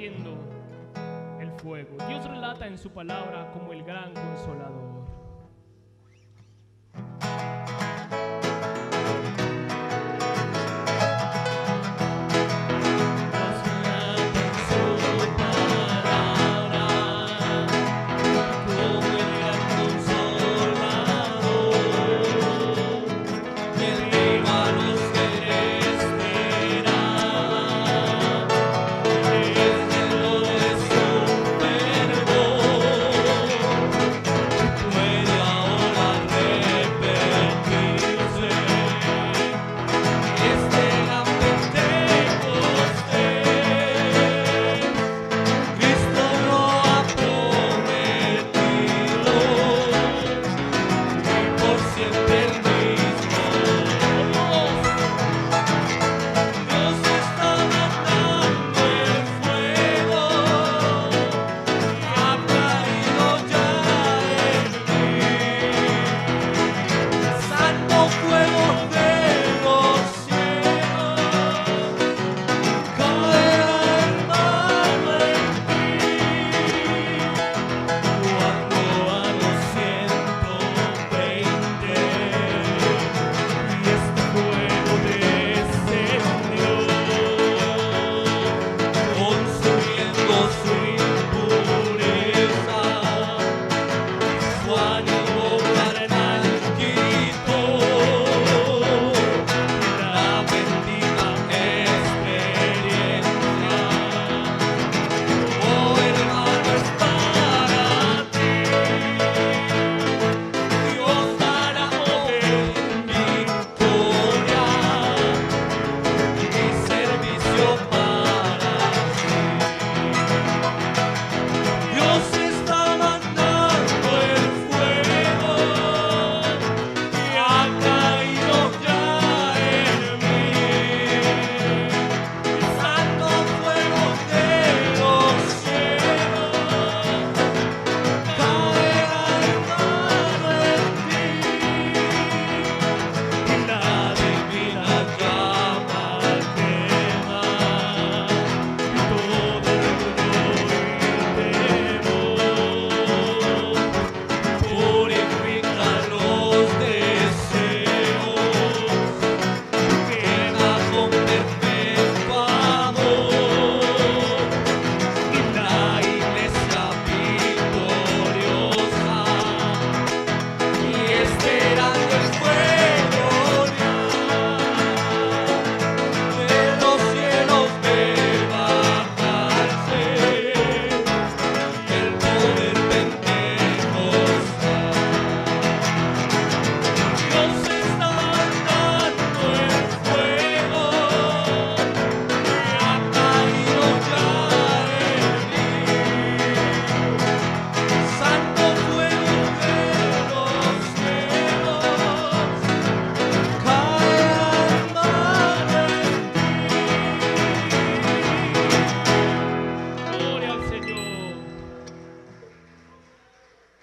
ardiendo el fuego. Dios relata en su palabra como el gran consolador.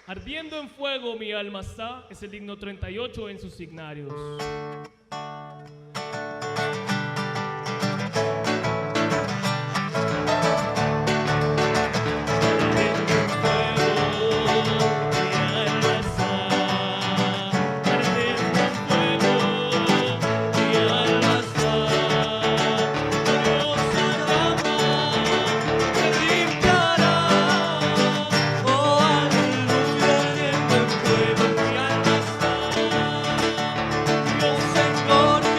Ardiendo en fuego mi alma está, es el himno 38 en sus signarios.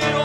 Quiero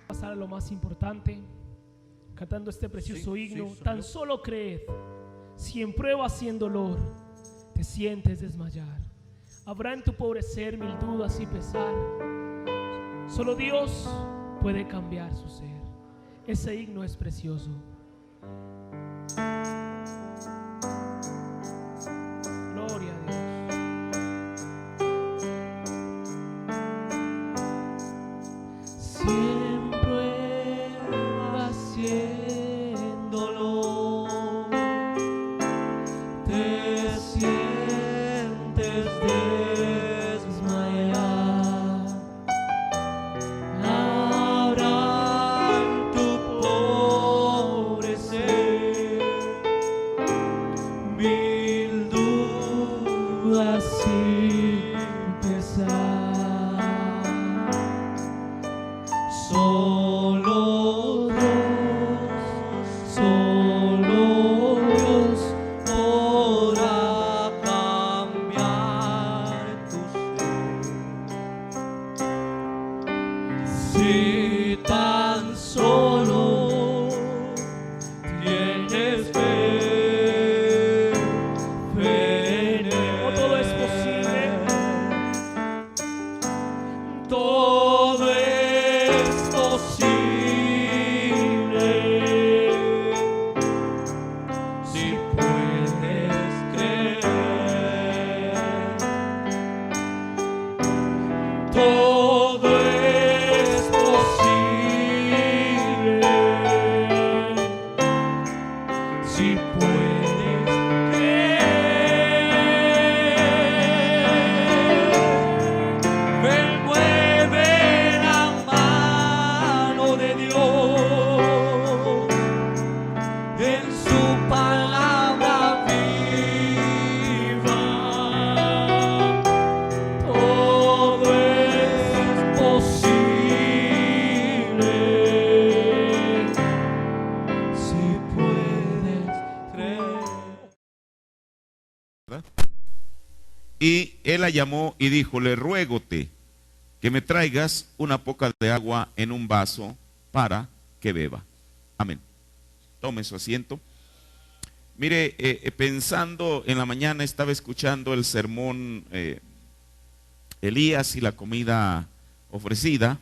Pasar a lo más importante, cantando este precioso himno. Tan solo creed, si en prueba, si en dolor te sientes desmayar, habrá en tu pobre ser mil dudas y pesar. Solo Dios puede cambiar su ser. Ese himno es precioso. Gloria a Dios. Si tan solo tienes fe, fe en Él. Oh, todo es posible. Todo es posible si puedes creer. Todo es posible si puedes creer. Ven, mueve la mano de Dios en su palabra viva. Todo es posible si puedes creer. Y él la llamó y dijo: le ruégote que me traigas una poca de agua en un vaso para que beba. Amén. Tome su asiento. Mire, pensando en la mañana, estaba escuchando el sermón Elías y la comida ofrecida,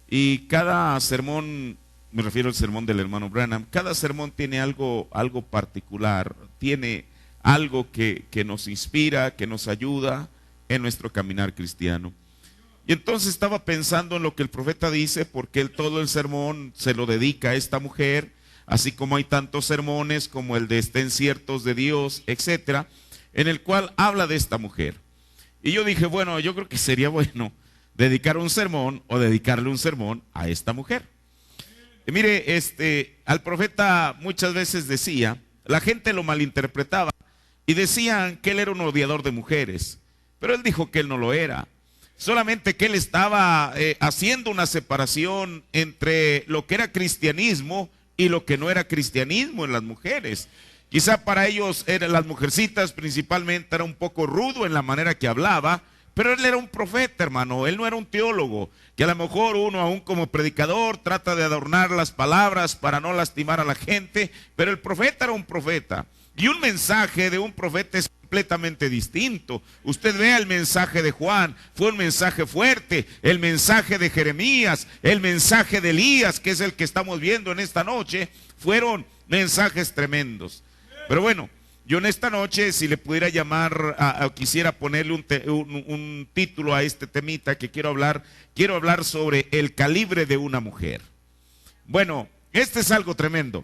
y cada sermón, me refiero al sermón del hermano Branham, cada sermón tiene algo particular, tiene algo que nos inspira, que nos ayuda en nuestro caminar cristiano. Y entonces estaba pensando en lo que el profeta dice, porque él todo el sermón se lo dedica a esta mujer, así como hay tantos sermones como el de Estén ciertos de Dios, etcétera, en el cual habla de esta mujer. Y yo dije, bueno, yo creo que sería bueno dedicar un sermón o dedicarle un sermón a esta mujer. Y mire, al profeta muchas veces decía, la gente lo malinterpretaba y decían que él era un odiador de mujeres, pero él dijo que él no lo era, solamente que él estaba haciendo una separación entre lo que era cristianismo y lo que no era cristianismo en las mujeres. Quizá para ellos las mujercitas principalmente era un poco rudo en la manera que hablaba, pero él era un profeta, hermano, él no era un teólogo, que a lo mejor uno aún como predicador trata de adornar las palabras para no lastimar a la gente, pero el profeta era un profeta. Y un mensaje de un profeta es completamente distinto. Usted vea el mensaje de Juan, fue un mensaje fuerte. El mensaje de Jeremías, el mensaje de Elías, que es el que estamos viendo en esta noche, fueron mensajes tremendos. Pero bueno, yo en esta noche, si le pudiera llamar, quisiera ponerle un título a este temita que quiero hablar sobre el calibre de una mujer. Bueno, este es algo tremendo.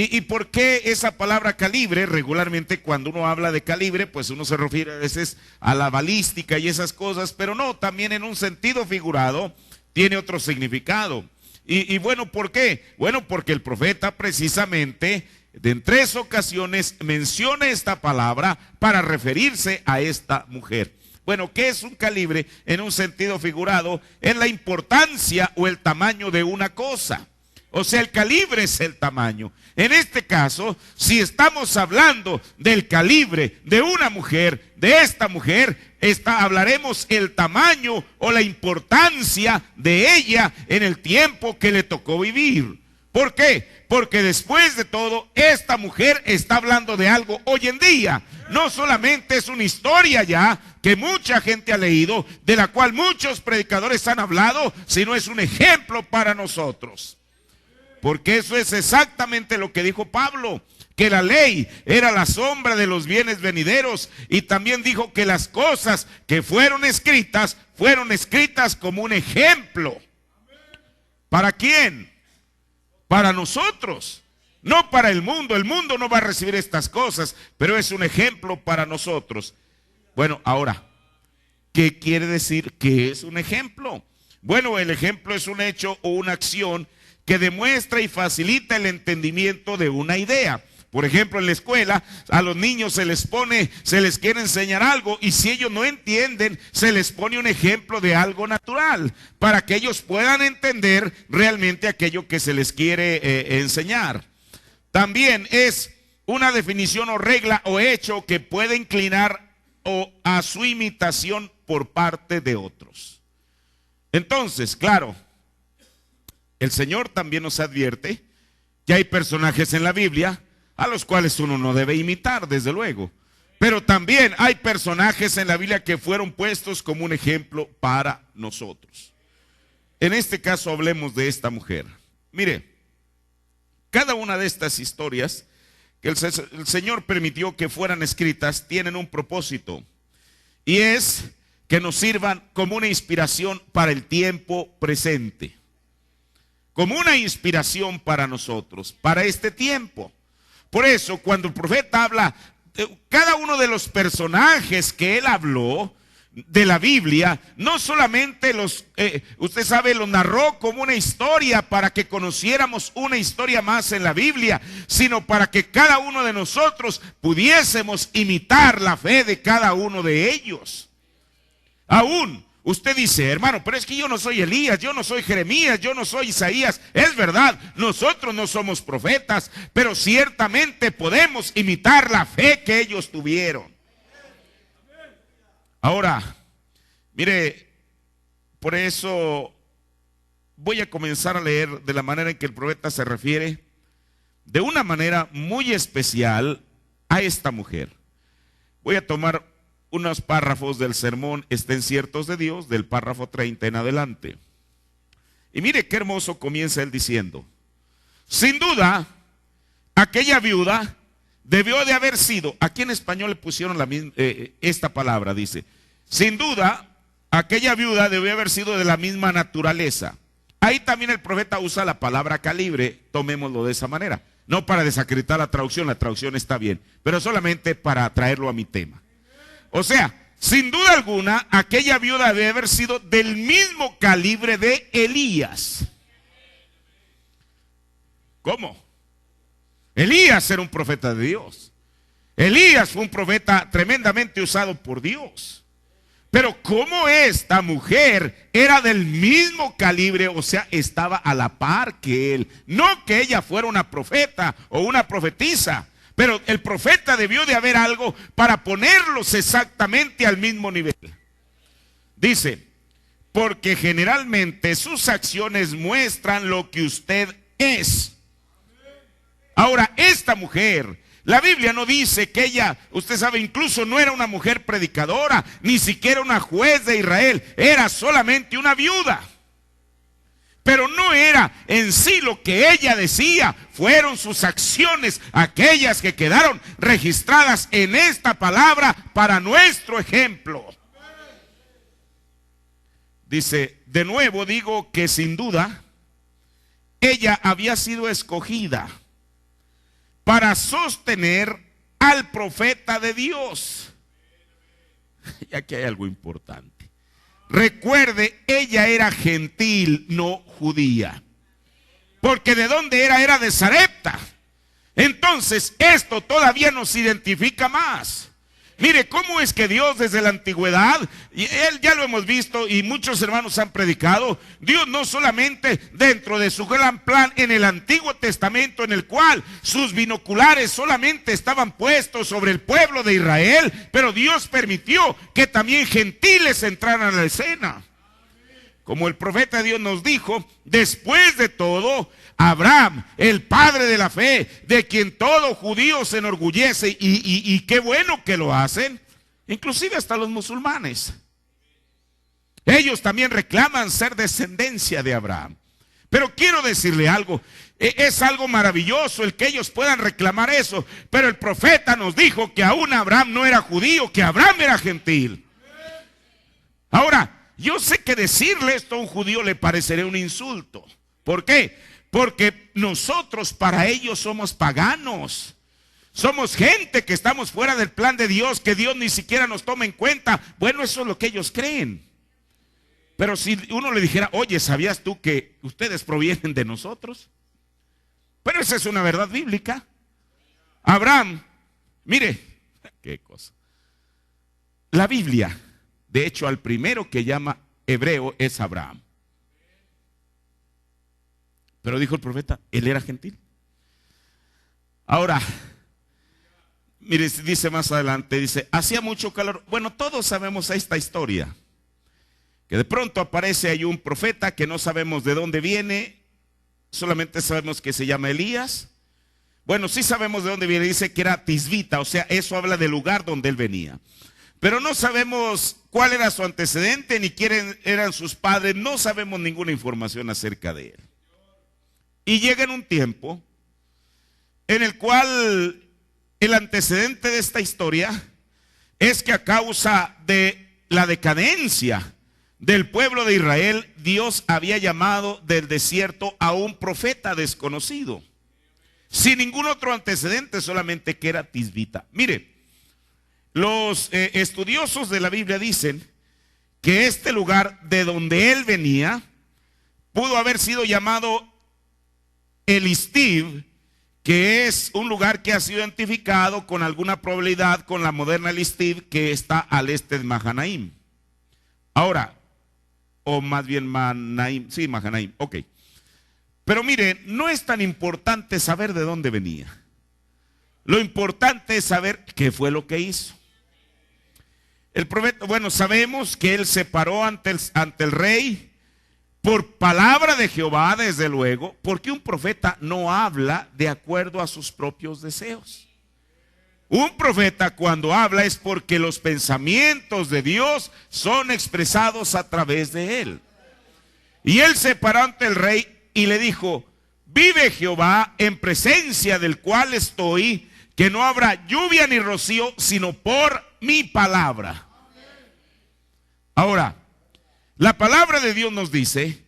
¿Y por qué esa palabra calibre? Regularmente cuando uno habla de calibre, pues uno se refiere a veces a la balística y esas cosas, pero no, también en un sentido figurado tiene otro significado. Y bueno, ¿por qué? Bueno, porque el profeta precisamente en 3 ocasiones menciona esta palabra para referirse a esta mujer. Bueno, ¿qué es un calibre? En un sentido figurado, es la importancia o el tamaño de una cosa. O sea, el calibre es el tamaño. En este caso, si estamos hablando del calibre de una mujer, de esta mujer, hablaremos el tamaño o la importancia de ella en el tiempo que le tocó vivir. ¿Por qué? Porque después de todo, esta mujer está hablando de algo hoy en día. No solamente es una historia ya que mucha gente ha leído, de la cual muchos predicadores han hablado, sino es un ejemplo para nosotros. Porque eso es exactamente lo que dijo Pablo, que la ley era la sombra de los bienes venideros, y también dijo que las cosas que fueron escritas como un ejemplo. ¿Para quién? Para nosotros, no para el mundo. El mundo no va a recibir estas cosas, pero es un ejemplo para nosotros. Bueno, ahora, ¿qué quiere decir que es un ejemplo? Bueno, el ejemplo es un hecho o una acción que demuestra y facilita el entendimiento de una idea. Por ejemplo, en la escuela a los niños se les quiere enseñar algo, y si ellos no entienden, se les pone un ejemplo de algo natural para que ellos puedan entender realmente aquello que se les quiere enseñar. También es una definición o regla o hecho que puede inclinar a su imitación por parte de otros. Entonces, claro, el Señor también nos advierte que hay personajes en la Biblia a los cuales uno no debe imitar, desde luego. Pero también hay personajes en la Biblia que fueron puestos como un ejemplo para nosotros. En este caso hablemos de esta mujer. Mire, cada una de estas historias que el Señor permitió que fueran escritas tienen un propósito, y es que nos sirvan como una inspiración para el tiempo presente. Como una inspiración para nosotros, para este tiempo. Por eso, cuando el profeta habla, cada uno de los personajes que él habló de la Biblia, no solamente usted sabe, los narró como una historia para que conociéramos una historia más en la Biblia, sino para que cada uno de nosotros pudiésemos imitar la fe de cada uno de ellos. Aún usted dice, hermano, pero es que yo no soy Elías, yo no soy Jeremías, yo no soy Isaías. Es verdad, nosotros no somos profetas, pero ciertamente podemos imitar la fe que ellos tuvieron. Ahora, mire, por eso voy a comenzar a leer de la manera en que el profeta se refiere, de una manera muy especial, a esta mujer. Voy a tomar unos párrafos del sermón Estén ciertos de Dios, del párrafo 30 en adelante. Y mire qué hermoso comienza él diciendo: sin duda, aquella viuda debió de haber sido, aquí en español le pusieron esta palabra, dice, sin duda, aquella viuda debió haber sido de la misma naturaleza. Ahí también el profeta usa la palabra calibre, tomémoslo de esa manera. No para desacreditar la traducción está bien, pero solamente para traerlo a mi tema. O sea, sin duda alguna, aquella viuda debe haber sido del mismo calibre de Elías. ¿Cómo? Elías era un profeta de Dios. Elías fue un profeta tremendamente usado por Dios. Pero ¿cómo esta mujer era del mismo calibre? O sea, estaba a la par que él. No que ella fuera una profeta o una profetisa, pero el profeta debió de haber algo para ponerlos exactamente al mismo nivel. Dice, porque generalmente sus acciones muestran lo que usted es. Ahora, esta mujer, la Biblia no dice que ella, usted sabe, incluso no era una mujer predicadora, ni siquiera una juez de Israel, era solamente una viuda. Pero no era en sí lo que ella decía, fueron sus acciones aquellas que quedaron registradas en esta palabra para nuestro ejemplo. Dice, de nuevo digo que sin duda ella había sido escogida para sostener al profeta de Dios. Y aquí hay algo importante. Recuerde, ella era gentil, no judía. Porque ¿de dónde era? Era de Sarepta. Entonces, esto todavía nos identifica más. Mire, cómo es que Dios desde la antigüedad, y él ya lo hemos visto y muchos hermanos han predicado, Dios no solamente dentro de su gran plan en el Antiguo Testamento, en el cual sus binoculares solamente estaban puestos sobre el pueblo de Israel, pero Dios permitió que también gentiles entraran a la escena. Como el profeta de Dios nos dijo, después de todo, Abraham, el padre de la fe, de quien todo judío se enorgullece, y qué bueno que lo hacen, inclusive hasta los musulmanes. Ellos también reclaman ser descendencia de Abraham. Pero quiero decirle algo, es algo maravilloso el que ellos puedan reclamar eso, pero el profeta nos dijo que aún Abraham no era judío, que Abraham era gentil. Ahora, yo sé que decirle esto a un judío le parecería un insulto. ¿Por qué? Porque nosotros para ellos somos paganos. Somos gente que estamos fuera del plan de Dios, que Dios ni siquiera nos toma en cuenta. Bueno, eso es lo que ellos creen. Pero si uno le dijera, oye, ¿sabías tú que ustedes provienen de nosotros? Pero esa es una verdad bíblica. Abraham, mire, qué cosa. La Biblia, de hecho, al primero que llama hebreo es Abraham. Pero dijo el profeta, él era gentil. Ahora, mire, dice más adelante, dice, hacía mucho calor. Bueno, todos sabemos esta historia. Que de pronto aparece ahí un profeta que no sabemos de dónde viene. Solamente sabemos que se llama Elías. Bueno, sí sabemos de dónde viene, dice que era tisbita, o sea, eso habla del lugar donde él venía. Pero no sabemos cuál era su antecedente, ni quiénes eran sus padres, no sabemos ninguna información acerca de él. Y llega en un tiempo en el cual el antecedente de esta historia es que a causa de la decadencia del pueblo de Israel, Dios había llamado del desierto a un profeta desconocido, sin ningún otro antecedente, solamente que era tisbita. Mire, los estudiosos de la Biblia dicen que este lugar de donde él venía pudo haber sido llamado Elistiv, que es un lugar que ha sido identificado con alguna probabilidad con la moderna Elistiv, que está al este de Mahanaim. Ahora, o más bien Mahanaim, sí, Mahanaim, ok. Pero mire, no es tan importante saber de dónde venía. Lo importante es saber qué fue lo que hizo. El profeta, bueno, sabemos que él se paró ante el rey por palabra de Jehová, desde luego, porque un profeta no habla de acuerdo a sus propios deseos. Un profeta cuando habla es porque los pensamientos de Dios son expresados a través de él. Y él se paró ante el rey y le dijo, vive Jehová en presencia del cual estoy, que no habrá lluvia ni rocío, sino por mi palabra. Ahora, la palabra de Dios nos dice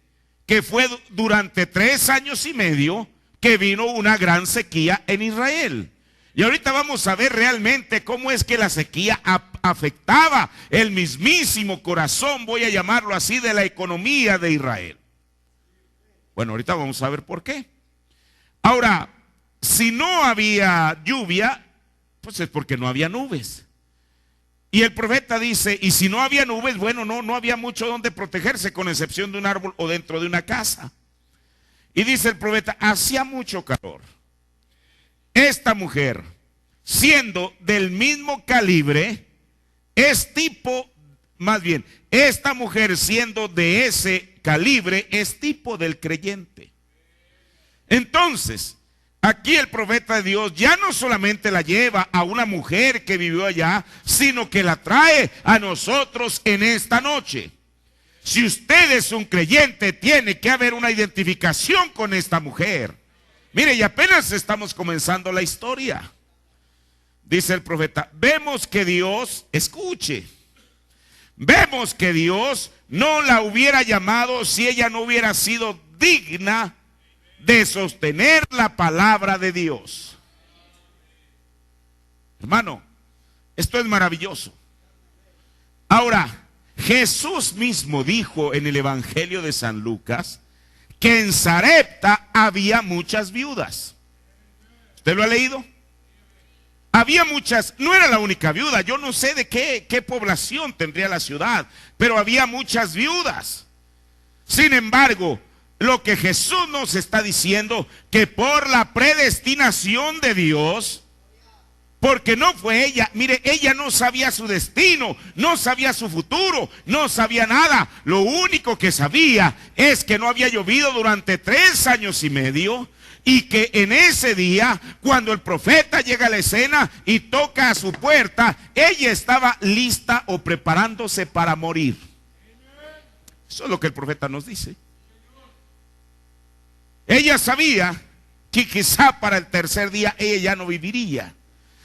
que fue durante 3 años y medio que vino una gran sequía en Israel. Y ahorita vamos a ver realmente cómo es que la sequía afectaba el mismísimo corazón, voy a llamarlo así, de la economía de Israel. Bueno, ahorita vamos a ver por qué. Ahora, si no había lluvia, pues es porque no había nubes. Y el profeta dice, y si no había nubes, bueno, no había mucho donde protegerse, con excepción de un árbol o dentro de una casa. Y dice el profeta, hacía mucho calor. Esta mujer, siendo del mismo calibre, es tipo, más bien, esta mujer siendo de ese calibre, es tipo del creyente. Entonces, aquí el profeta de Dios ya no solamente la lleva a una mujer que vivió allá, sino que la trae a nosotros en esta noche. Si usted es un creyente, tiene que haber una identificación con esta mujer. Mire, y apenas estamos comenzando la historia. Dice el profeta, vemos que Dios, escuche, vemos que Dios no la hubiera llamado si ella no hubiera sido digna de sostener la palabra de Dios. Hermano, esto es maravilloso. Ahora, Jesús mismo dijo en el Evangelio de San Lucas que en Sarepta había muchas viudas. ¿Usted lo ha leído? había muchas, no era la única viuda, yo no sé de qué población tendría la ciudad, pero había muchas viudas. Sin embargo, lo que Jesús nos está diciendo, que por la predestinación de Dios, porque no fue ella, mire, ella no sabía su destino, no sabía su futuro, no sabía nada. Lo único que sabía es que no había llovido durante 3 años y medio, y que en ese día, cuando el profeta llega a la escena y toca a su puerta, ella estaba lista o preparándose para morir. Eso es lo que el profeta nos dice. Ella sabía que quizá para el tercer día ella ya no viviría.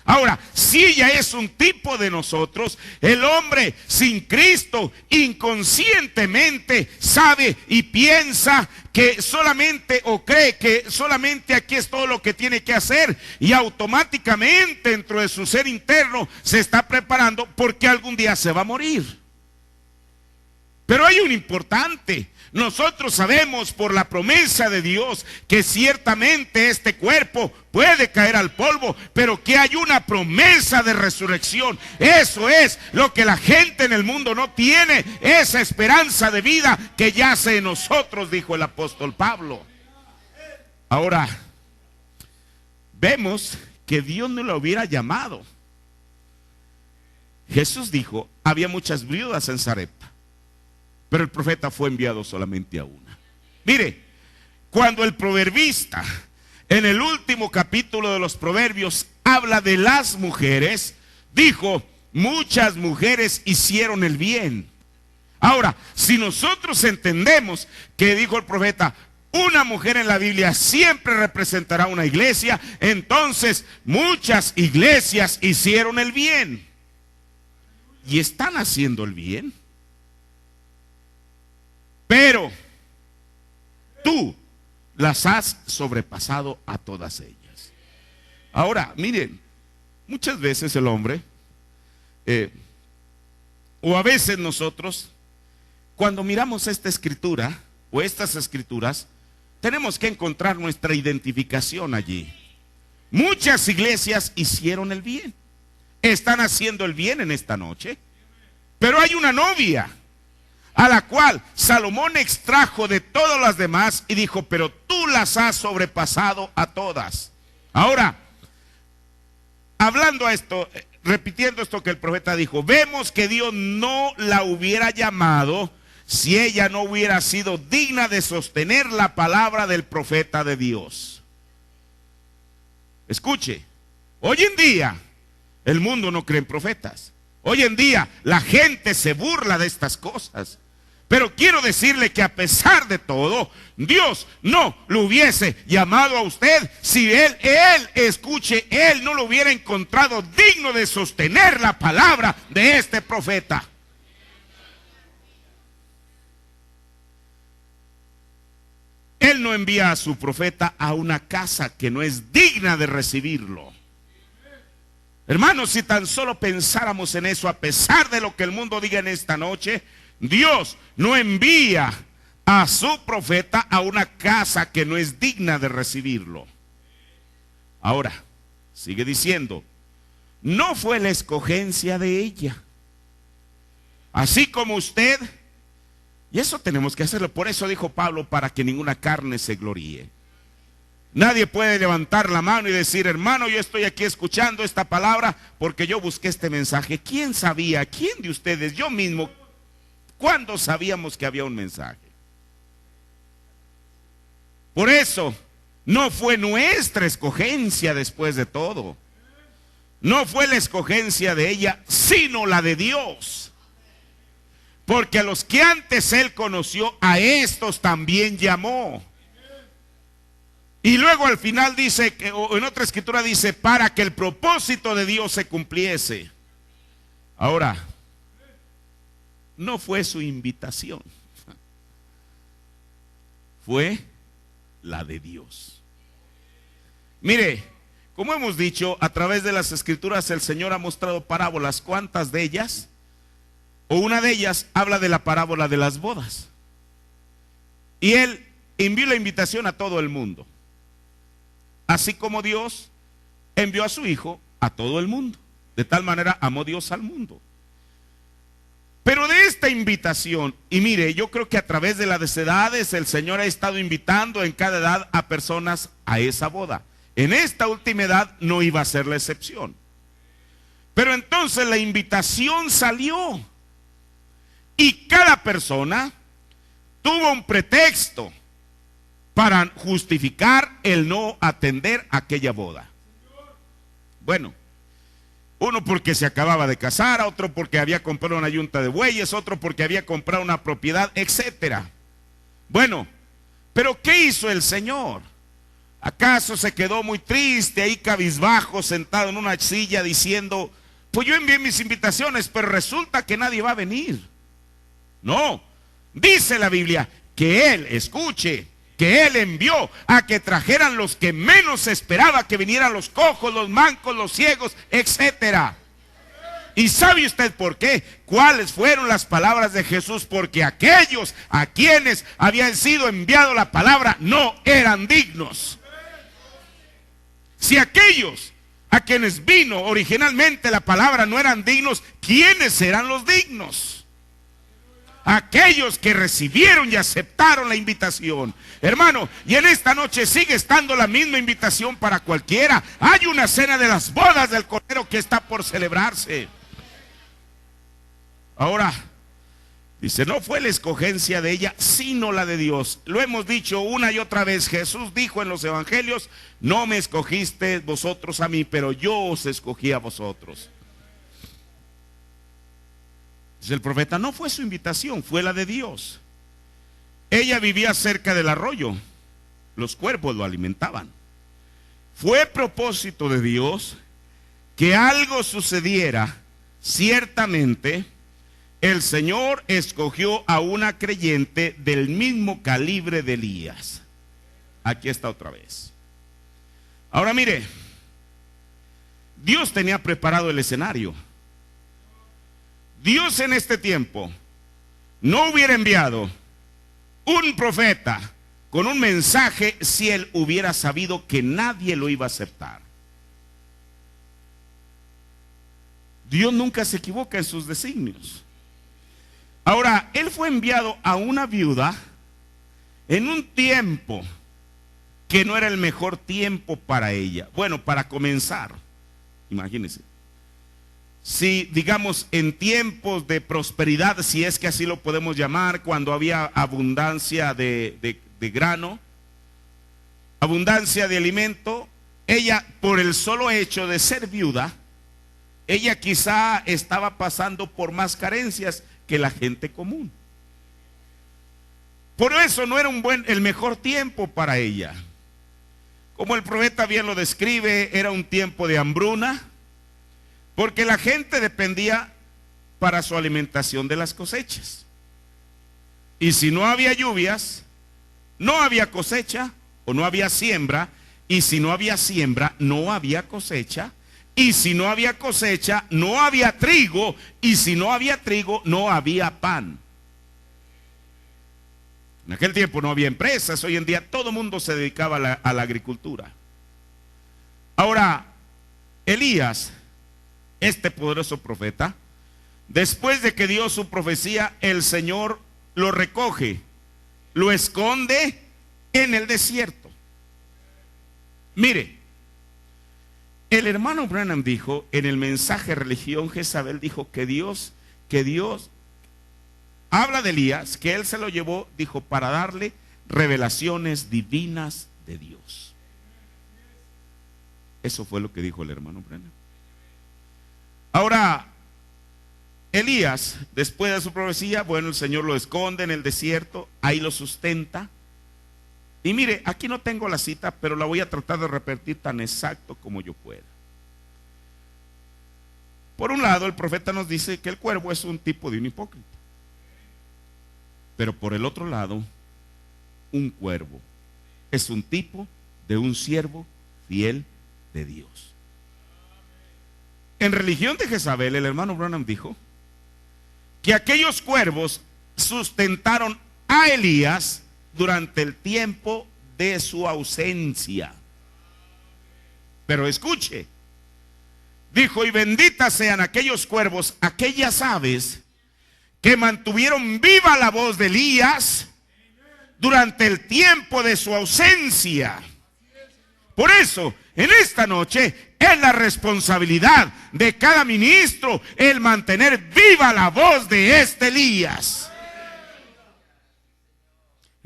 Ahora, si ella es un tipo de nosotros, el hombre sin Cristo inconscientemente sabe y piensa que solamente, o cree que solamente aquí es todo lo que tiene que hacer, y automáticamente dentro de su ser interno se está preparando porque algún día se va a morir. Pero hay un importante. Nosotros sabemos por la promesa de Dios que ciertamente este cuerpo puede caer al polvo, pero que hay una promesa de resurrección. Eso es lo que la gente en el mundo no tiene, esa esperanza de vida que yace en nosotros, dijo el apóstol Pablo. Ahora, vemos que Dios no lo hubiera llamado. Jesús dijo, había muchas viudas en Sarepta, pero el profeta fue enviado solamente a una. Mire, cuando el proverbista en el último capítulo de los Proverbios habla de las mujeres, dijo, muchas mujeres hicieron el bien. Ahora, si nosotros entendemos que dijo el profeta, una mujer en la Biblia siempre representará una iglesia, entonces muchas iglesias hicieron el bien. Y están haciendo el bien. Pero tú las has sobrepasado a todas ellas. Ahora, miren, muchas veces el hombre, o a veces nosotros, cuando miramos esta escritura o estas escrituras, tenemos que encontrar nuestra identificación allí. Muchas iglesias hicieron el bien, están haciendo el bien en esta noche, pero hay una novia a la cual Salomón extrajo de todas las demás y dijo, pero tú las has sobrepasado a todas. Ahora, hablando a esto, repitiendo esto que el profeta dijo, vemos que Dios no la hubiera llamado si ella no hubiera sido digna de sostener la palabra del profeta de Dios. Escuche, hoy en día el mundo no cree en profetas. Hoy en día la gente se burla de estas cosas. Pero quiero decirle que a pesar de todo, Dios no lo hubiese llamado a usted si él no lo hubiera encontrado digno de sostener la palabra de este profeta. Él no envía a su profeta a una casa que no es digna de recibirlo. Hermanos, si tan solo pensáramos en eso, a pesar de lo que el mundo diga en esta noche, Dios no envía a su profeta a una casa que no es digna de recibirlo. Ahora, sigue diciendo, no fue la escogencia de ella. Así como usted, y eso tenemos que hacerlo, por eso dijo Pablo, para que ninguna carne se gloríe. Nadie puede levantar la mano y decir, hermano, yo estoy aquí escuchando esta palabra porque yo busqué este mensaje. ¿Quién sabía? ¿Quién de ustedes? Yo mismo. ¿Cuándo sabíamos que había un mensaje? Por eso, no fue nuestra escogencia después de todo. No fue la escogencia de ella, sino la de Dios. Porque a los que antes Él conoció, a estos también llamó. Y luego al final dice, o en otra escritura dice, para que el propósito de Dios se cumpliese. Ahora, no fue su invitación, fue la de Dios. Mire, como hemos dicho, a través de las escrituras el Señor ha mostrado parábolas. ¿Cuántas de ellas? O una de ellas habla de la parábola de las bodas. Y Él envió la invitación a todo el mundo. Así como Dios envió a su Hijo a todo el mundo. De tal manera amó Dios al mundo. Pero de esta invitación, y mire, yo creo que a través de las edades el Señor ha estado invitando en cada edad a personas a esa boda. En esta última edad no iba a ser la excepción. Pero entonces la invitación salió y cada persona tuvo un pretexto para justificar el no atender aquella boda. Bueno, uno porque se acababa de casar, otro porque había comprado una yunta de bueyes, otro porque había comprado una propiedad, etcétera. Bueno, pero ¿qué hizo el Señor? ¿Acaso se quedó muy triste ahí cabizbajo, sentado en una silla diciendo, pues yo envié mis invitaciones, pero resulta que nadie va a venir? No, dice la Biblia que Él, escuche, que Él envió a que trajeran los que menos esperaba que vinieran, los cojos, los mancos, los ciegos, etcétera. ¿Y sabe usted por qué? ¿Cuáles fueron las palabras de Jesús? Porque aquellos a quienes habían sido enviado la palabra no eran dignos. Si aquellos a quienes vino originalmente la palabra no eran dignos, ¿quiénes serán los dignos? Aquellos que recibieron y aceptaron la invitación. Hermano, y en esta noche sigue estando la misma invitación para cualquiera. Hay una cena de las bodas del Cordero que está por celebrarse. Ahora, dice, no fue la escogencia de ella, sino la de Dios. Lo hemos dicho una y otra vez. Jesús dijo en los evangelios, no me escogiste vosotros a mí, pero yo os escogí a vosotros. El profeta, no fue su invitación, fue la de Dios. Ella vivía cerca del arroyo, los cuervos lo alimentaban. Fue propósito de Dios que algo sucediera. Ciertamente el Señor escogió a una creyente del mismo calibre de Elías. Aquí está otra vez. Ahora mire, Dios tenía preparado el escenario. Dios en este tiempo no hubiera enviado un profeta con un mensaje si él hubiera sabido que nadie lo iba a aceptar. Dios nunca se equivoca en sus designios. Ahora, él fue enviado a una viuda en un tiempo que no era el mejor tiempo para ella. Bueno, para comenzar, imagínense. Si digamos en tiempos de prosperidad, si es que así lo podemos llamar, cuando había abundancia de grano, abundancia de alimento, ella por el solo hecho de ser viuda, ella quizá estaba pasando por más carencias que la gente común. Por eso no era el mejor tiempo para ella. Como el profeta bien lo describe, era un tiempo de hambruna, porque la gente dependía para su alimentación de las cosechas. Y si no había lluvias, no había cosecha o no había siembra. Y si no había siembra, no había cosecha. Y si no había cosecha, no había trigo. Y si no había trigo, no había pan. En aquel tiempo no había empresas. Hoy en día todo el mundo se dedicaba a la agricultura. Ahora, Elías, este poderoso profeta, después de que dio su profecía, el Señor lo recoge, lo esconde en el desierto. Mire, el hermano Branham dijo en el mensaje Religión Jezabel, dijo que Dios habla de Elías, que él se lo llevó, dijo, para darle revelaciones divinas de Dios. Eso fue lo que dijo el hermano Branham. Ahora, Elías, después de su profecía, bueno, el Señor lo esconde en el desierto, ahí lo sustenta. Y mire, aquí no tengo la cita, pero la voy a tratar de repetir tan exacto como yo pueda. Por un lado, el profeta nos dice que el cuervo es un tipo de un hipócrita. Pero por el otro lado, un cuervo es un tipo de un siervo fiel de Dios. En Religión de Jezabel, el hermano Branham dijo que aquellos cuervos sustentaron a Elías durante el tiempo de su ausencia. Pero escuche, Dijo, y benditas sean aquellos cuervos, aquellas aves que mantuvieron viva la voz de Elías durante el tiempo de su ausencia. Por eso, en esta noche, es la responsabilidad de cada ministro el mantener viva la voz de este Elías.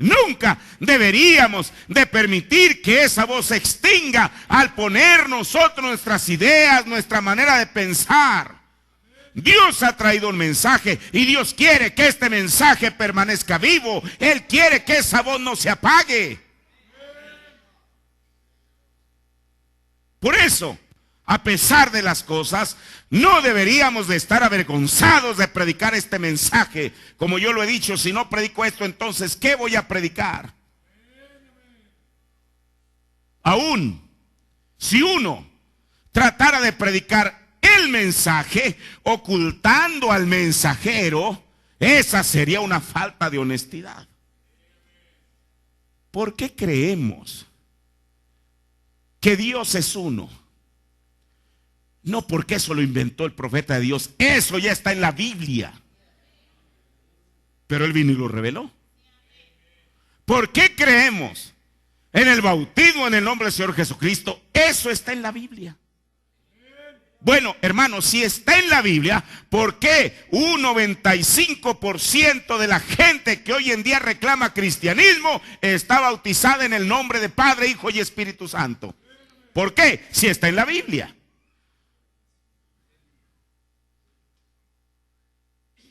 Nunca deberíamos de permitir que esa voz se extinga al poner nosotros nuestras ideas, nuestra manera de pensar. Dios ha traído un mensaje y Dios quiere que este mensaje permanezca vivo. Él quiere que esa voz no se apague. Por eso, a pesar de las cosas, no deberíamos de estar avergonzados de predicar este mensaje. Como yo lo he dicho, si no predico esto, entonces, ¿qué voy a predicar? Aún, si uno tratara de predicar el mensaje, ocultando al mensajero, esa sería una falta de honestidad. ¿Por qué creemos que Dios es uno? No porque eso lo inventó el profeta de Dios, eso ya está en la Biblia. Pero Él vino y lo reveló. ¿Por qué creemos en el bautismo en el nombre del Señor Jesucristo? Eso está en la Biblia. Bueno, hermanos, si está en la Biblia, ¿por qué un 95% de la gente que hoy en día reclama cristianismo está bautizada en el nombre de Padre, Hijo y Espíritu Santo? ¿Por qué? Si está en la Biblia.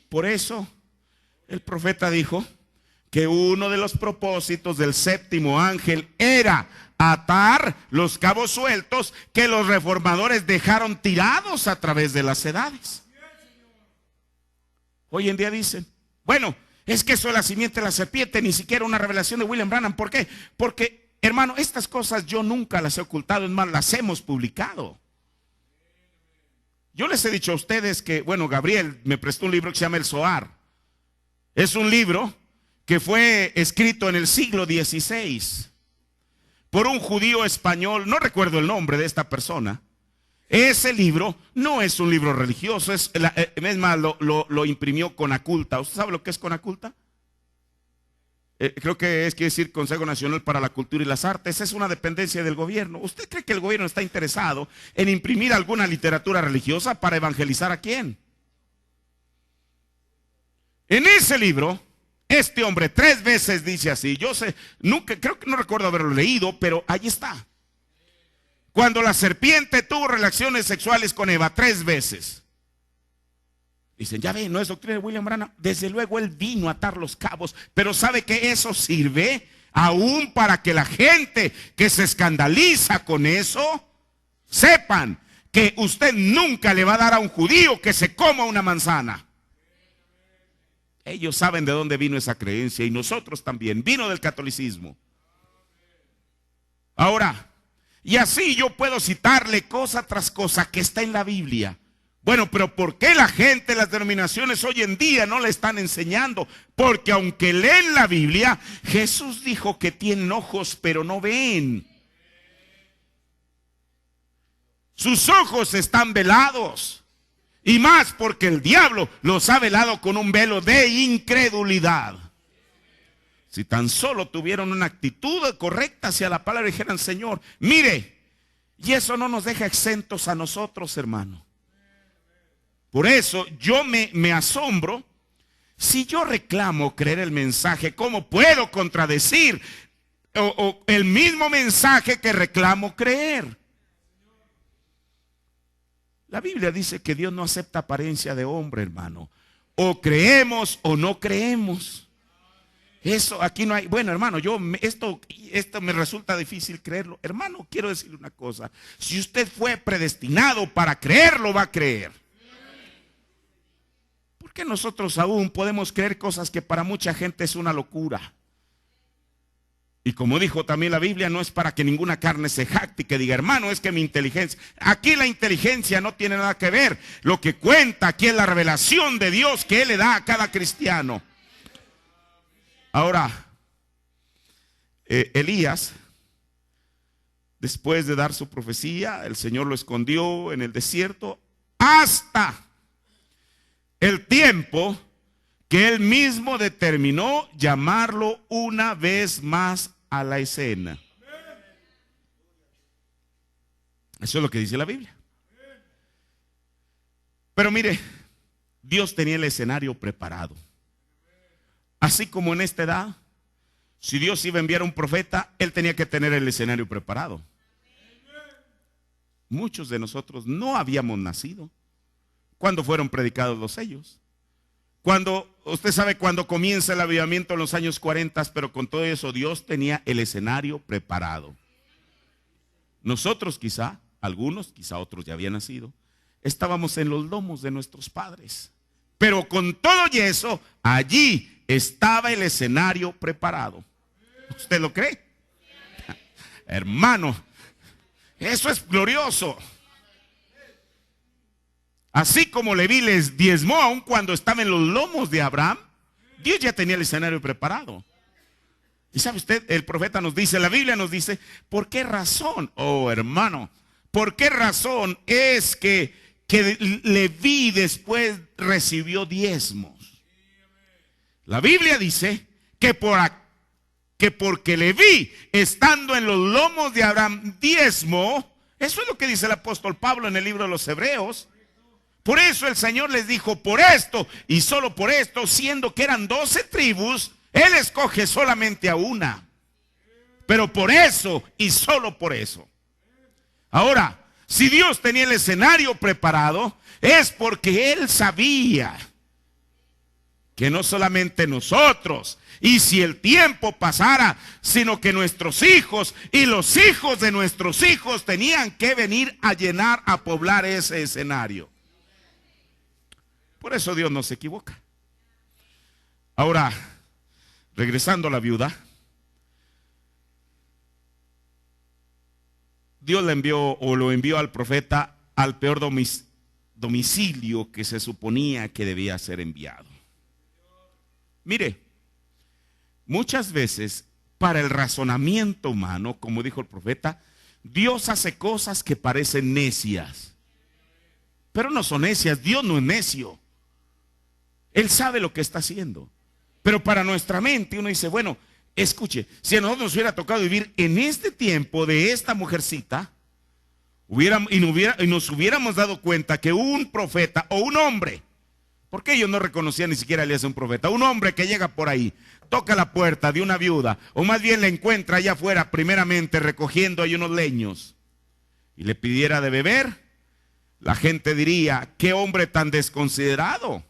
Por eso el profeta dijo que uno de los propósitos del séptimo ángel era atar los cabos sueltos que los reformadores dejaron tirados a través de las edades. Hoy en día dicen, bueno, es que eso es la simiente de la serpiente, ni siquiera una revelación de William Branham. ¿Por qué? Porque, hermano, estas cosas yo nunca las he ocultado, es más, las hemos publicado. Yo les he dicho a ustedes que, bueno, Gabriel me prestó un libro que se llama El Zohar. Es un libro que fue escrito en el siglo XVI por un judío español, no recuerdo el nombre de esta persona. Ese libro no es un libro religioso, es más, lo imprimió Conaculta. ¿Usted sabe lo que es Conaculta? Creo que quiere decir Consejo Nacional para la Cultura y las Artes. Es una dependencia del gobierno. ¿Usted cree que el gobierno está interesado en imprimir alguna literatura religiosa para evangelizar a quién? En ese libro, este hombre 3 veces dice así. Yo sé, nunca, creo que no recuerdo haberlo leído, pero ahí está. Cuando la serpiente tuvo relaciones sexuales con Eva 3 veces. Dicen, ya ven, no es doctrina de William Branham. Desde luego él vino a atar los cabos, pero ¿sabe que eso sirve aún para que la gente que se escandaliza con eso sepan que usted nunca le va a dar a un judío que se coma una manzana? Ellos saben de dónde vino esa creencia y nosotros también. Vino del catolicismo. Ahora, y así yo puedo citarle cosa tras cosa que está en la Biblia. Bueno, pero ¿por qué la gente, las denominaciones hoy en día no le están enseñando? Porque aunque leen la Biblia, Jesús dijo que tienen ojos pero no ven. Sus ojos están velados. Y más porque el diablo los ha velado con un velo de incredulidad. Si tan solo tuvieron una actitud correcta hacia la palabra y dijeran, Señor, mire, y eso no nos deja exentos a nosotros, hermano. Por eso yo me asombro. Si yo reclamo creer el mensaje, ¿cómo puedo contradecir el mismo mensaje que reclamo creer? La Biblia dice que Dios no acepta apariencia de hombre, hermano. O creemos o no creemos. Eso aquí no hay. Bueno, hermano, esto me resulta difícil creerlo. Hermano, quiero decirle una cosa. Si usted fue predestinado para creerlo, va a creer. ¿Por qué nosotros aún podemos creer cosas que para mucha gente es una locura? Y como dijo también la Biblia, no es para que ninguna carne se jacte y que diga, hermano, es que mi inteligencia. Aquí la inteligencia no tiene nada que ver. Lo que cuenta aquí es la revelación de Dios que Él le da a cada cristiano. Ahora, Elías después de dar su profecía, el Señor lo escondió en el desierto hasta el tiempo que él mismo determinó llamarlo una vez más a la escena. Eso es lo que dice la Biblia. Pero mire, Dios tenía el escenario preparado. Así como en esta edad, si Dios iba a enviar a un profeta, él tenía que tener el escenario preparado. Muchos de nosotros no habíamos nacido cuando fueron predicados los sellos. Cuando, usted sabe, cuando comienza el avivamiento en los años 40, pero con todo eso Dios tenía el escenario preparado. Nosotros quizá, algunos, quizá otros ya habían nacido, estábamos en los lomos de nuestros padres. Pero con todo y eso, allí estaba el escenario preparado. ¿Usted lo cree? Hermano, eso es glorioso. Así como Leví les diezmó aun cuando estaba en los lomos de Abraham, Dios ya tenía el escenario preparado. Y sabe usted, el profeta nos dice, la Biblia nos dice, ¿por qué razón? Oh, hermano, ¿por qué razón es que Leví después recibió diezmos? La Biblia dice que porque Leví, estando en los lomos de Abraham, diezmo. Eso es lo que dice el apóstol Pablo en el libro de los Hebreos. Por eso el Señor les dijo, por esto y solo por esto, siendo que eran 12 tribus, Él escoge solamente a una. Pero por eso y solo por eso. Ahora, si Dios tenía el escenario preparado, es porque Él sabía que no solamente nosotros, y si el tiempo pasara, sino que nuestros hijos y los hijos de nuestros hijos tenían que venir a llenar, a poblar ese escenario. Por eso Dios no se equivoca. Ahora, regresando a la viuda, Dios le envió o lo envió al profeta al peor domicilio que se suponía que debía ser enviado. Mire, muchas veces para el razonamiento humano, como dijo el profeta, Dios hace cosas que parecen necias, pero no son necias. Dios no es necio. Él sabe lo que está haciendo. Pero para nuestra mente uno dice, bueno, escuche, si a nosotros nos hubiera tocado vivir en este tiempo de esta mujercita, y nos hubiéramos dado cuenta que un profeta o un hombre, porque ellos no reconocían ni siquiera a Elías un profeta, un hombre que llega por ahí, toca la puerta de una viuda, o más bien la encuentra allá afuera, primeramente recogiendo ahí unos leños, y le pidiera de beber, la gente diría, qué hombre tan desconsiderado.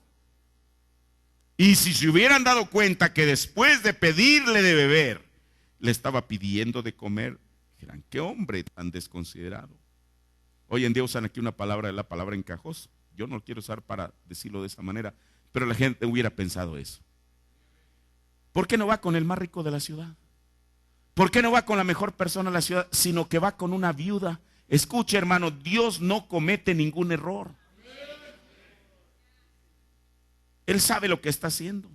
Y si se hubieran dado cuenta que después de pedirle de beber, le estaba pidiendo de comer, dirán, qué hombre tan desconsiderado. Hoy en día usan aquí una palabra, la palabra encajoso. Yo no lo quiero usar para decirlo de esa manera, pero la gente hubiera pensado eso. ¿Por qué no va con el más rico de la ciudad? ¿Por qué no va con la mejor persona de la ciudad, sino que va con una viuda? Escuche, hermano, Dios no comete ningún error. Él sabe lo que está haciendo.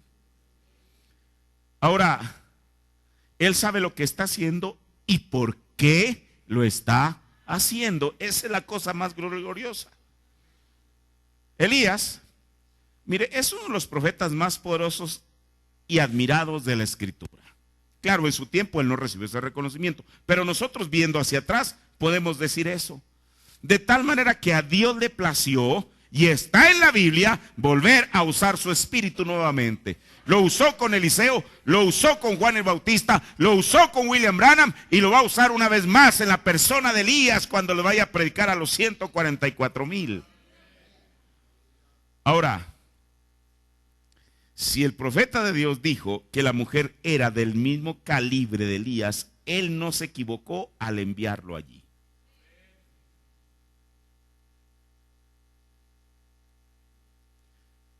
Ahora, Él sabe lo que está haciendo y por qué lo está haciendo. Esa es la cosa más gloriosa. Elías, mire, es uno de los profetas más poderosos y admirados de la Escritura. Claro, en su tiempo él no recibió ese reconocimiento, pero nosotros viendo hacia atrás podemos decir eso. De tal manera que a Dios le plació, y está en la Biblia, volver a usar su espíritu nuevamente. Lo usó con Eliseo, lo usó con Juan el Bautista, lo usó con William Branham y lo va a usar una vez más en la persona de Elías cuando le vaya a predicar a los 144,000. Ahora, si el profeta de Dios dijo que la mujer era del mismo calibre de Elías, él no se equivocó al enviarlo allí.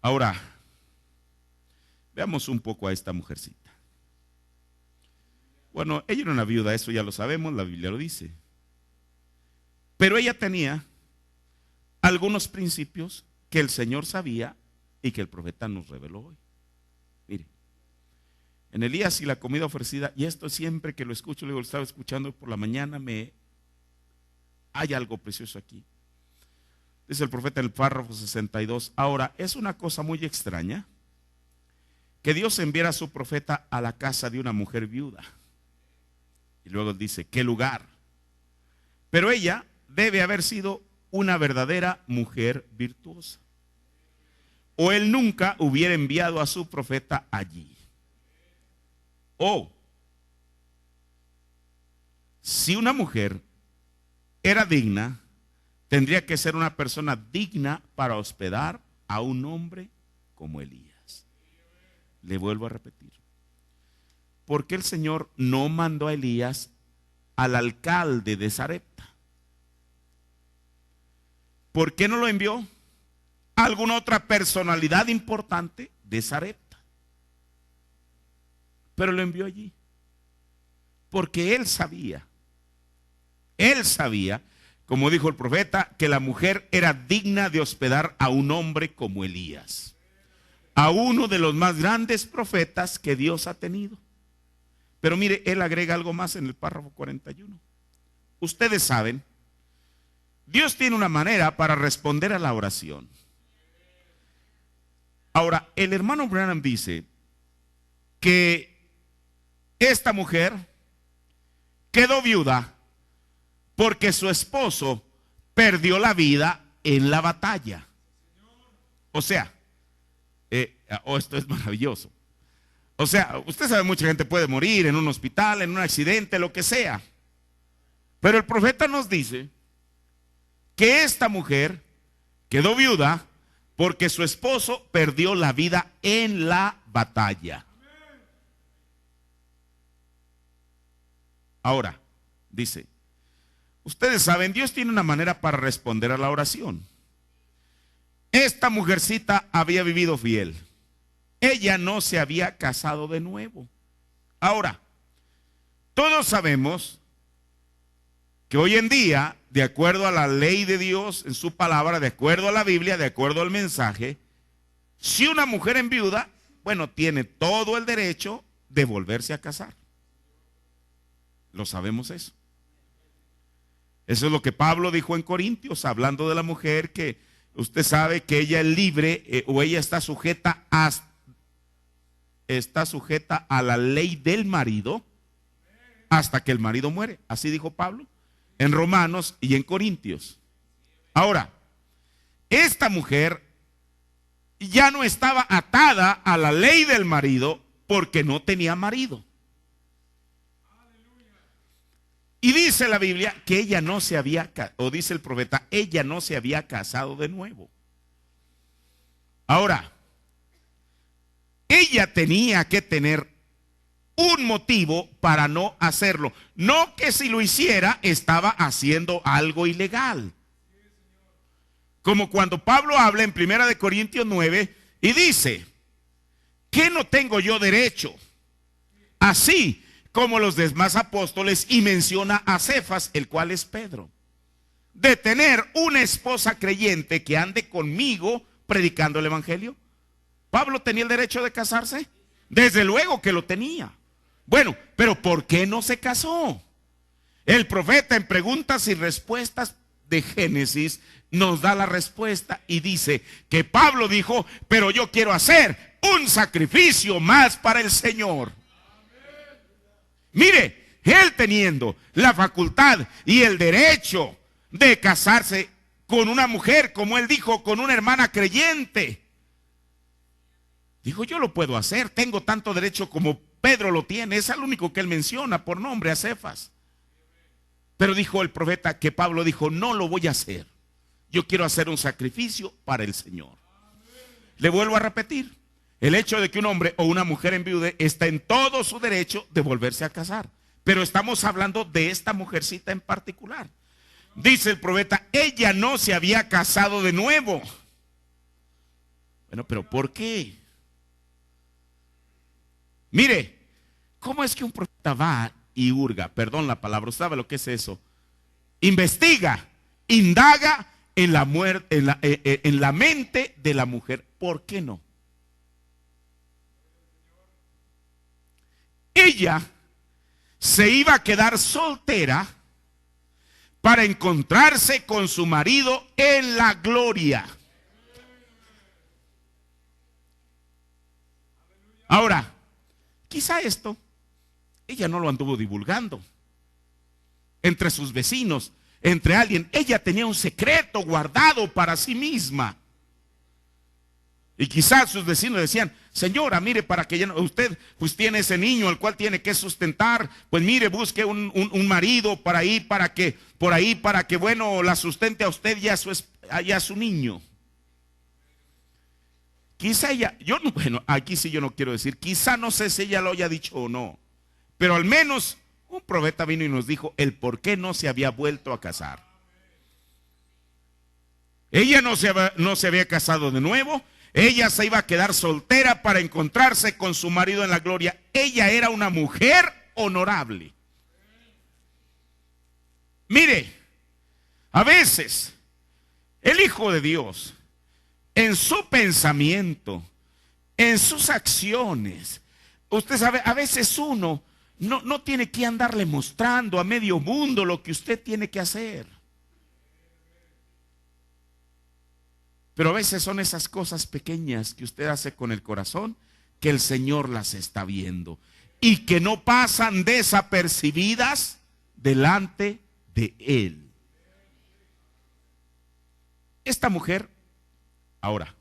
Ahora, veamos un poco a esta mujercita. Bueno, ella era una viuda, eso ya lo sabemos, la Biblia lo dice. Pero ella tenía algunos principios que el Señor sabía y que el profeta nos reveló hoy. Mire, en Elías y la comida ofrecida, y esto siempre que lo escucho, luego lo estaba escuchando por la mañana, me hay algo precioso aquí. Dice el profeta en el párrafo 62, ahora es una cosa muy extraña que Dios enviara a su profeta a la casa de una mujer viuda. Y luego dice, ¿qué lugar? Pero ella debe haber sido una verdadera mujer virtuosa, o él nunca hubiera enviado a su profeta allí. O si una mujer era digna, tendría que ser una persona digna para hospedar a un hombre como Elías. Le vuelvo a repetir. ¿Por qué el Señor no mandó a Elías al alcalde de Sarepta? ¿Por qué no lo envió a alguna otra personalidad importante de Sarepta? Pero lo envió allí. Porque él sabía, como dijo el profeta, que la mujer era digna de hospedar a un hombre como Elías, a uno de los más grandes profetas que Dios ha tenido. Pero mire, él agrega algo más en el párrafo 41. Ustedes saben, Dios tiene una manera para responder a la oración. Ahora, el hermano Branham dice que esta mujer quedó viuda porque su esposo perdió la vida en la batalla. O sea, esto es maravilloso. O sea, usted sabe, mucha gente puede morir en un hospital, en un accidente, lo que sea. Pero el profeta nos dice que esta mujer quedó viuda porque su esposo perdió la vida en la batalla. Ahora, dice, ustedes saben, Dios tiene una manera para responder a la oración. Esta mujercita había vivido fiel. Ella no se había casado de nuevo. Ahora, todos sabemos que hoy en día, de acuerdo a la ley de Dios en su palabra, de acuerdo a la Biblia, de acuerdo al mensaje, si una mujer enviuda, bueno, tiene todo el derecho de volverse a casar. Lo sabemos eso. Eso es lo que Pablo dijo en Corintios, hablando de la mujer, que usted sabe que ella es libre o ella está sujeta a la ley del marido hasta que el marido muere. Así dijo Pablo en Romanos y en Corintios. Ahora, esta mujer ya no estaba atada a la ley del marido porque no tenía marido. Y dice la Biblia que ella no se había, o dice el profeta, ella no se había casado de nuevo. Ahora, ella tenía que tener un motivo para no hacerlo. No que si lo hiciera estaba haciendo algo ilegal. Como cuando Pablo habla en 1 Corintios 9 y dice, ¿qué no tengo yo derecho? Así como los demás apóstoles, y menciona a Cefas, el cual es Pedro, de tener una esposa creyente que ande conmigo predicando el evangelio. ¿Pablo tenía el derecho de casarse? Desde luego que lo tenía. Bueno, pero ¿por qué no se casó? El profeta en preguntas y respuestas de Génesis nos da la respuesta y dice que Pablo dijo, pero yo quiero hacer un sacrificio más para el Señor. Mire, él teniendo la facultad y el derecho de casarse con una mujer, como él dijo, con una hermana creyente, dijo, yo lo puedo hacer, tengo tanto derecho como Pedro lo tiene. Es el único que él menciona por nombre, a Cefas. Pero dijo el profeta que Pablo dijo, no lo voy a hacer, yo quiero hacer un sacrificio para el Señor. Le vuelvo a repetir, el hecho de que un hombre o una mujer enviude está en todo su derecho de volverse a casar. Pero estamos hablando de esta mujercita en particular. Dice el profeta, ella no se había casado de nuevo. Bueno, pero ¿por qué? Mire, ¿cómo es que un profeta va y hurga? Perdón la palabra, ¿sabe lo que es eso? Investiga, indaga en la muerte, en la mente de la mujer. ¿Por qué no? Ella se iba a quedar soltera para encontrarse con su marido en la gloria. Ahora, quizá esto ella no lo anduvo divulgando entre sus vecinos, entre alguien. Ella tenía un secreto guardado para sí misma. Y quizás sus vecinos decían: señora, mire, para que usted pues tiene ese niño al cual tiene que sustentar, pues mire, busque un marido para que bueno, la sustente a usted y a su niño. Quizá ella, bueno, aquí sí yo no quiero decir, quizá no sé si ella lo haya dicho o no, pero al menos un profeta vino y nos dijo el por qué no se había vuelto a casar. Ella no se había casado de nuevo. Ella se iba a quedar soltera para encontrarse con su marido en la gloria. Ella era una mujer honorable. Mire, a veces el Hijo de Dios, en su pensamiento, en sus acciones, usted sabe, a veces uno no tiene que andarle mostrando a medio mundo lo que usted tiene que hacer. Pero a veces son esas cosas pequeñas que usted hace con el corazón que el Señor las está viendo y que no pasan desapercibidas delante de Él. Esta mujer, ahora,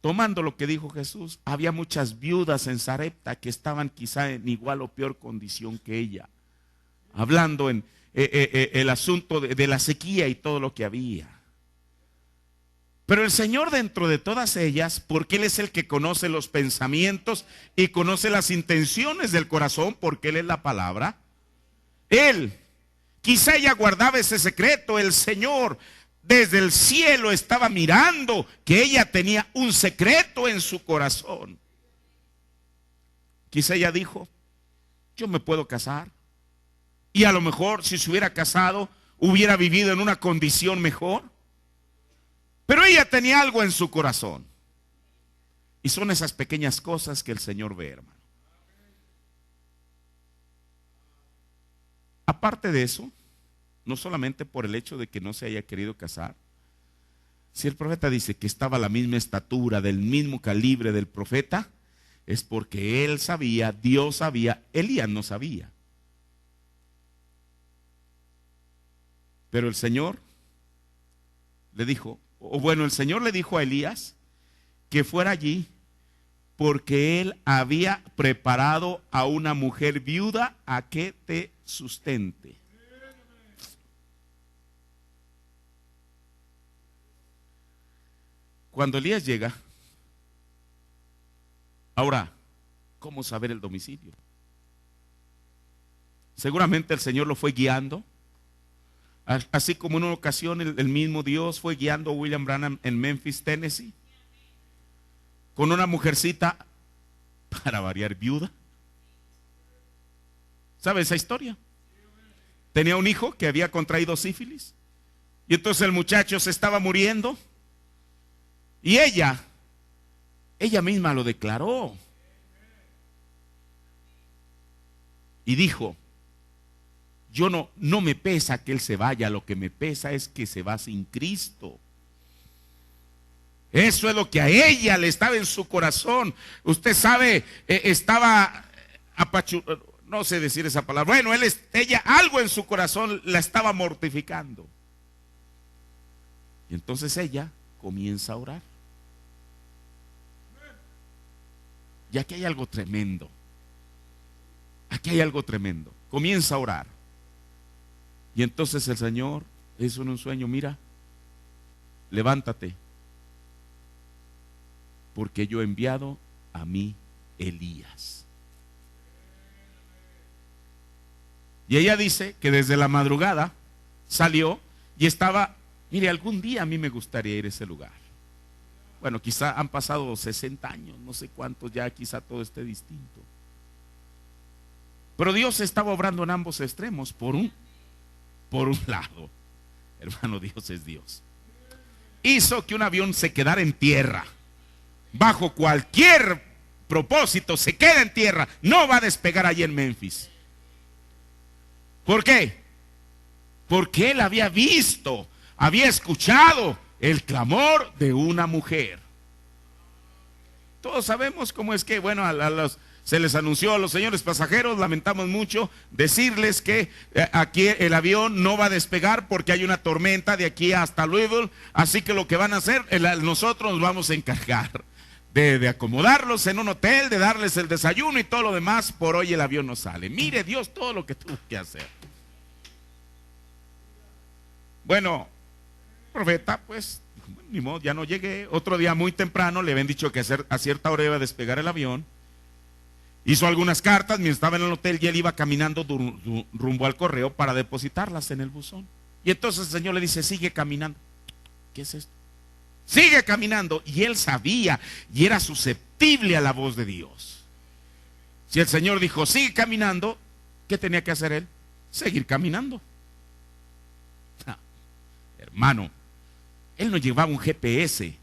tomando lo que dijo Jesús, había muchas viudas en Sarepta que estaban quizá en igual o peor condición que ella, hablando en el asunto de la sequía y todo lo que había. Pero el Señor, dentro de todas ellas, porque Él es el que conoce los pensamientos y conoce las intenciones del corazón, porque Él es la palabra, Él, quizá ella guardaba ese secreto. El Señor desde el cielo estaba mirando que ella tenía un secreto en su corazón. Quizá ella dijo: yo me puedo casar, y a lo mejor si se hubiera casado hubiera vivido en una condición mejor. Pero ella tenía algo en su corazón. Y son esas pequeñas cosas que el Señor ve, hermano. Aparte de eso, no solamente por el hecho de que no se haya querido casar. Si el profeta dice que estaba a la misma estatura, del mismo calibre del profeta, es porque él sabía, Dios sabía, Elías no sabía. Pero el Señor le dijo, el Señor le dijo a Elías que fuera allí porque él había preparado a una mujer viuda a que te sustente. Cuando Elías llega, ahora, ¿cómo saber el domicilio? Seguramente el Señor lo fue guiando. Así como en una ocasión el mismo Dios fue guiando a William Branham en Memphis, Tennessee, con una mujercita, para variar, viuda. ¿Sabe esa historia? Tenía un hijo que había contraído sífilis, y entonces el muchacho se estaba muriendo, y ella misma lo declaró, y dijo: yo no me pesa que él se vaya, lo que me pesa es que se va sin Cristo. Eso es lo que a ella le estaba en su corazón. Usted sabe, estaba no sé decir esa palabra. Bueno, ella algo en su corazón la estaba mortificando. Y entonces ella comienza a orar. Y aquí hay algo tremendo. Aquí hay algo tremendo. Comienza a orar. Y entonces el Señor hizo en un sueño: mira, levántate, porque yo he enviado a mí Elías. Y ella dice que desde la madrugada salió y estaba, mire, algún día a mí me gustaría ir a ese lugar. Bueno, quizá han pasado 60 años, no sé cuántos ya, quizá todo esté distinto. Pero Dios estaba obrando en ambos extremos. Por un lado, hermano, Dios es Dios. Hizo que un avión se quedara en tierra, bajo cualquier propósito, se queda en tierra, no va a despegar allí en Memphis. ¿Por qué? porque él había visto, había escuchado el clamor de una mujer. Todos sabemos cómo es que, bueno, se les anunció a los señores pasajeros, lamentamos mucho decirles que aquí el avión no va a despegar porque hay una tormenta de aquí hasta Louisville, así que lo que van a hacer, nosotros nos vamos a encargar de acomodarlos en un hotel, de darles el desayuno y todo lo demás. Por hoy el avión no sale. Mire Dios todo lo que tuvo que hacer. Bueno, el profeta pues ni modo, ya no llegué. Otro día muy temprano le habían dicho que a cierta hora iba a despegar el avión. Hizo algunas cartas mientras estaba en el hotel y él iba caminando rumbo al correo para depositarlas en el buzón. Y entonces el Señor le dice, sigue caminando. ¿Qué es esto? Sigue caminando. Y él sabía y era susceptible a la voz de Dios. Si el Señor dijo, sigue caminando, ¿qué tenía que hacer él? Seguir caminando. Hermano, él no llevaba un GPS.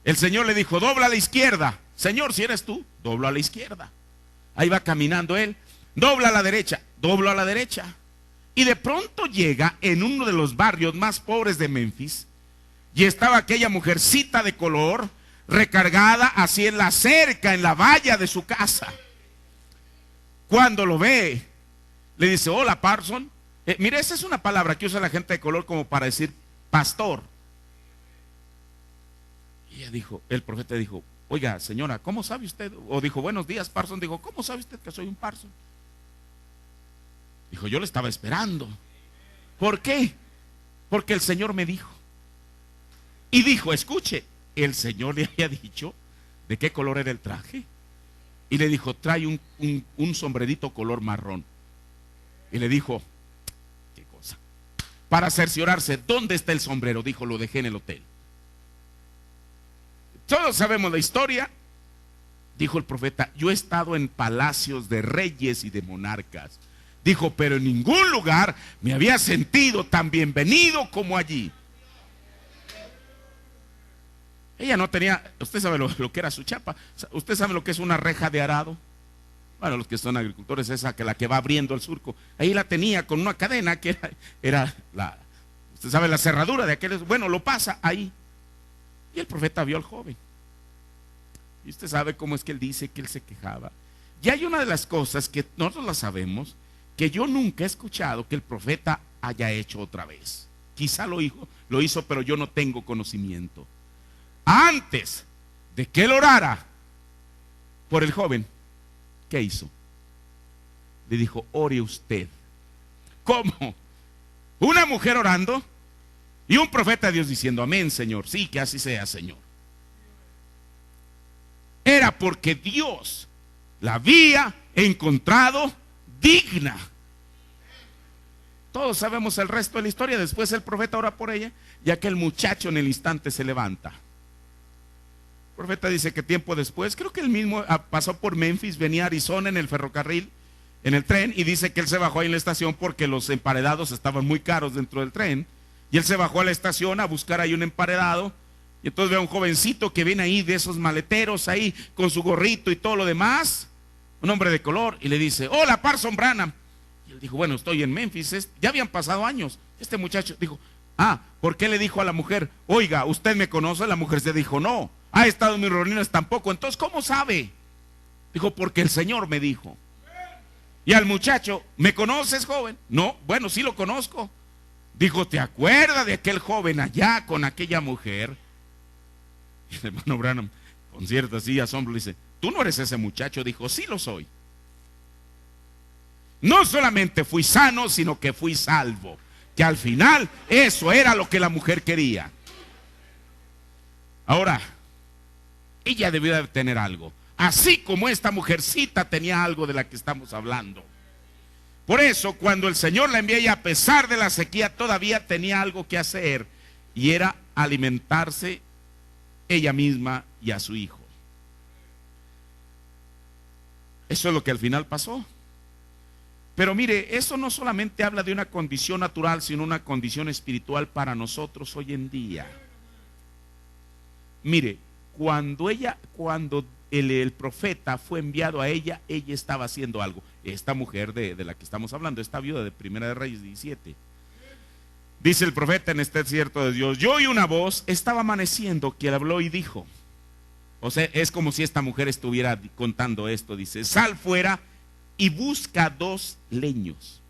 El Señor le dijo, dobla a la izquierda. Señor, si eres tú, doblo a la izquierda. Ahí va caminando él. Dobla a la derecha, doblo a la derecha. Y de pronto llega en uno de los barrios más pobres de Memphis. Y estaba aquella mujercita de color, recargada así en la cerca, en la valla de su casa. Cuando lo ve, le dice, hola Parson. Mire, esa es una palabra que usa la gente de color como para decir pastor. Y ella dijo, el profeta dijo, oiga señora, ¿cómo sabe usted? O dijo, buenos días Parson. Dijo, ¿cómo sabe usted que soy un Parson? Dijo, yo le estaba esperando. ¿Por qué? Porque el Señor me dijo. Y dijo, escuche, el Señor le había dicho de qué color era el traje. Y le dijo, trae un sombrerito color marrón. Y le dijo, ¿qué cosa? Para cerciorarse, ¿dónde está el sombrero? Dijo, lo dejé en el hotel. Todos sabemos la historia. Dijo el profeta, yo he estado en palacios de reyes y de monarcas. Dijo, pero en ningún lugar me había sentido tan bienvenido como allí. Ella no tenía, usted sabe lo que era su chapa. Usted sabe lo que es una reja de arado. Bueno, los que son agricultores, esa que la que va abriendo el surco. Ahí la tenía con una cadena que era usted sabe, la cerradura de aquel. Bueno, lo pasa ahí. Y el profeta vio al joven. Y usted sabe cómo es que él dice que él se quejaba. Y hay una de las cosas que nosotros la sabemos, que yo nunca he escuchado que el profeta haya hecho otra vez. Quizá lo hizo, pero yo no tengo conocimiento. Antes de que él orara por el joven, ¿qué hizo? Le dijo, ore usted. ¿Cómo? Una mujer orando y un profeta de Dios diciendo, amén, Señor. Sí, que así sea, Señor. Era porque Dios la había encontrado digna. Todos sabemos el resto de la historia. Después el profeta ora por ella y aquel muchacho en el instante se levanta. El profeta dice que tiempo después, creo que él mismo pasó por Memphis, venía a Arizona en el ferrocarril, en el tren, y dice que él se bajó ahí en la estación porque los emparedados estaban muy caros dentro del tren. Y él se bajó a la estación a buscar ahí un emparedado. Y entonces ve a un jovencito que viene ahí de esos maleteros ahí con su gorrito y todo lo demás, un hombre de color, y le dice, hola Parson Branham. Y él dijo, bueno, estoy en Memphis, ya habían pasado años. Este muchacho dijo, ¿por qué le dijo a la mujer, oiga, usted me conoce? La mujer se dijo, no, ha estado en mis reuniones tampoco. Entonces, ¿cómo sabe? Dijo, porque el Señor me dijo. Y al muchacho, ¿me conoces, joven? No, bueno, sí lo conozco. Dijo, ¿te acuerdas de aquel joven allá con aquella mujer? Y el hermano Branham, con cierto así asombro, le dice, ¿tú no eres ese muchacho? Dijo, sí lo soy. No solamente fui sano, sino que fui salvo. Que al final eso era lo que la mujer quería. Ahora, ella debió de tener algo, así como esta mujercita tenía algo de la que estamos hablando. Por eso cuando el Señor la envía, ella a pesar de la sequía todavía tenía algo que hacer, y era alimentarse ella misma y a su hijo. Eso es lo que al final pasó. Pero mire, eso no solamente habla de una condición natural, sino una condición espiritual para nosotros hoy en día. Mire, cuando el profeta fue enviado a ella, ella estaba haciendo algo. Esta mujer de la que estamos hablando, esta viuda de Primera de Reyes 17, Dice el profeta en este desierto de Dios: yo oí una voz, estaba amaneciendo, que habló y dijo. O sea, es como si esta mujer estuviera contando esto. Dice: sal fuera y busca 2 leños.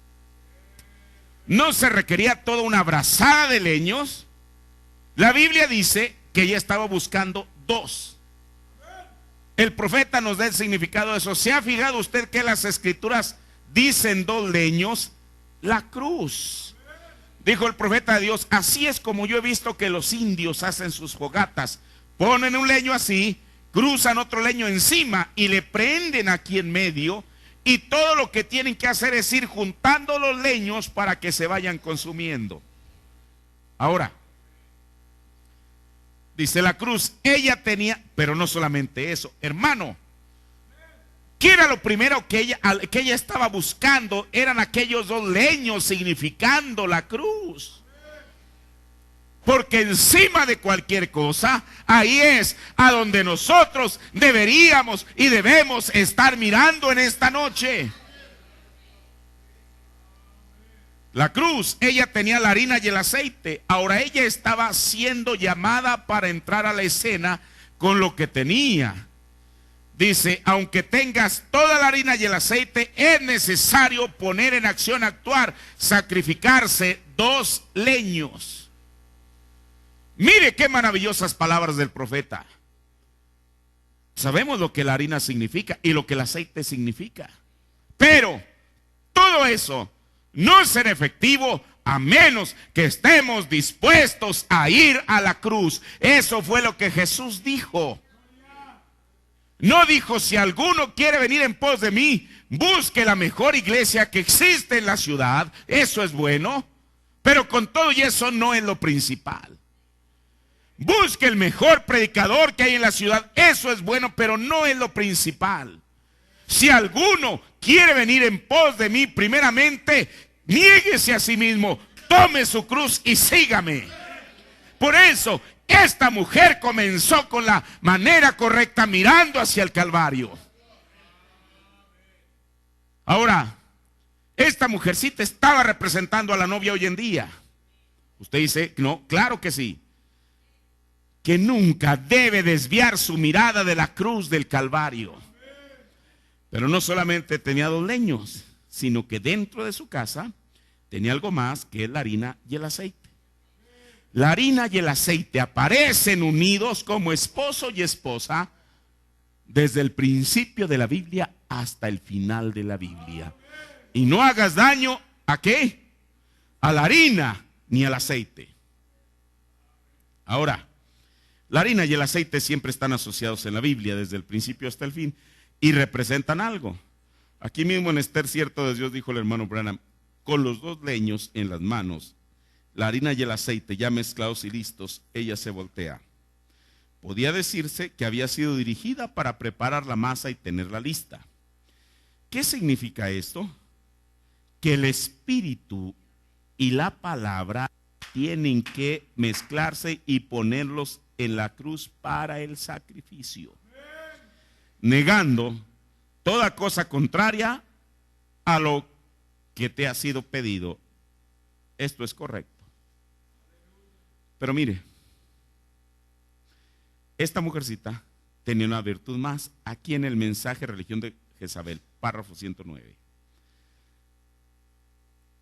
No se requería toda una brazada de leños. La Biblia dice que ella estaba buscando 2. El profeta nos da el significado de eso. ¿Se ha fijado usted que las escrituras dicen 2 leños? La cruz. Dijo el profeta de Dios: así es como yo he visto que los indios hacen sus fogatas. Ponen un leño así, cruzan otro leño encima y le prenden aquí en medio, y todo lo que tienen que hacer es ir juntando los leños para que se vayan consumiendo. Ahora, dice la cruz, ella tenía, pero no solamente eso, hermano, ¿qué era lo primero que ella estaba buscando? Eran aquellos 2 leños, significando la cruz. Porque encima de cualquier cosa, ahí es a donde nosotros deberíamos y debemos estar mirando en esta noche. La cruz, ella tenía la harina y el aceite. Ahora ella estaba siendo llamada para entrar a la escena con lo que tenía. Dice: aunque tengas toda la harina y el aceite, es necesario poner en acción, actuar, sacrificarse 2 leños. Mire qué maravillosas palabras del profeta. Sabemos lo que la harina significa y lo que el aceite significa. Pero todo eso no será efectivo a menos que estemos dispuestos a ir a la cruz. Eso fue lo que Jesús dijo. No dijo: si alguno quiere venir en pos de mí, busque la mejor iglesia que existe en la ciudad. Eso es bueno, pero con todo y eso no es lo principal. Busque el mejor predicador que hay en la ciudad. Eso es bueno, pero no es lo principal. Si alguno quiere venir en pos de mí, primeramente, niéguese a sí mismo, tome su cruz y sígame. Por eso, esta mujer comenzó con la manera correcta, mirando hacia el Calvario. Ahora, esta mujercita estaba representando a la novia hoy en día. Usted dice: no, claro que sí. Que nunca debe desviar su mirada de la cruz del Calvario. Pero no solamente tenía 2 leños, sino que dentro de su casa tenía algo más, que es la harina y el aceite. La harina y el aceite aparecen unidos como esposo y esposa desde el principio de la Biblia hasta el final de la Biblia. Y no hagas daño, ¿a qué? A la harina ni al aceite. Ahora, la harina y el aceite siempre están asociados en la Biblia desde el principio hasta el fin y representan algo. Aquí mismo en este desierto de Dios, dijo el hermano Branham: con los 2 leños en las manos, la harina y el aceite ya mezclados y listos, ella se voltea. Podía decirse que había sido dirigida para preparar la masa y tenerla lista. ¿Qué significa esto? Que el espíritu y la palabra tienen que mezclarse y ponerlos en la cruz para el sacrificio, negando toda cosa contraria a lo que te ha sido pedido. Esto es correcto. Pero mire, esta mujercita tenía una virtud más. Aquí en el mensaje Religión de Jezabel, párrafo 109.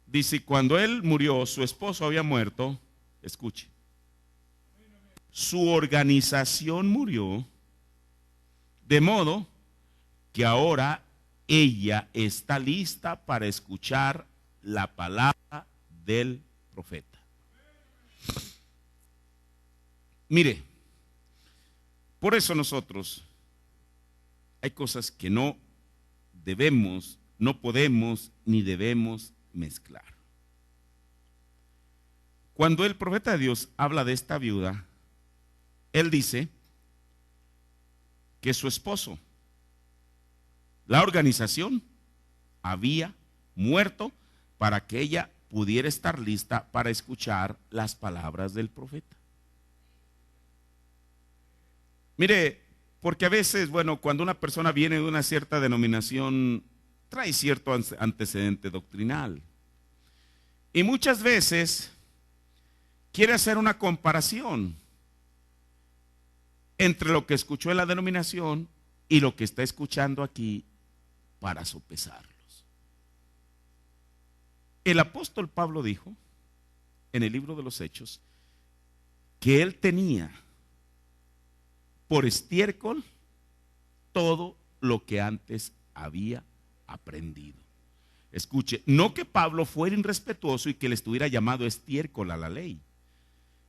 Dice: cuando él murió, su esposo había muerto. Escuche. Su organización murió, de modo que ahora ella está lista para escuchar la palabra del profeta. Mire, por eso nosotros hay cosas que no debemos, no podemos ni debemos mezclar. Cuando el profeta de Dios habla de esta viuda, él dice que su esposo, la organización, había muerto para que ella pudiera estar lista para escuchar las palabras del profeta. Mire, porque a veces, bueno, cuando una persona viene de una cierta denominación, trae cierto antecedente doctrinal. Y muchas veces quiere hacer una comparación entre lo que escuchó en la denominación y lo que está escuchando aquí para sopesarlos. El apóstol Pablo dijo en el libro de los Hechos que él tenía por estiércol todo lo que antes había aprendido. Escuche, no que Pablo fuera irrespetuoso y que le estuviera llamado estiércol a la ley,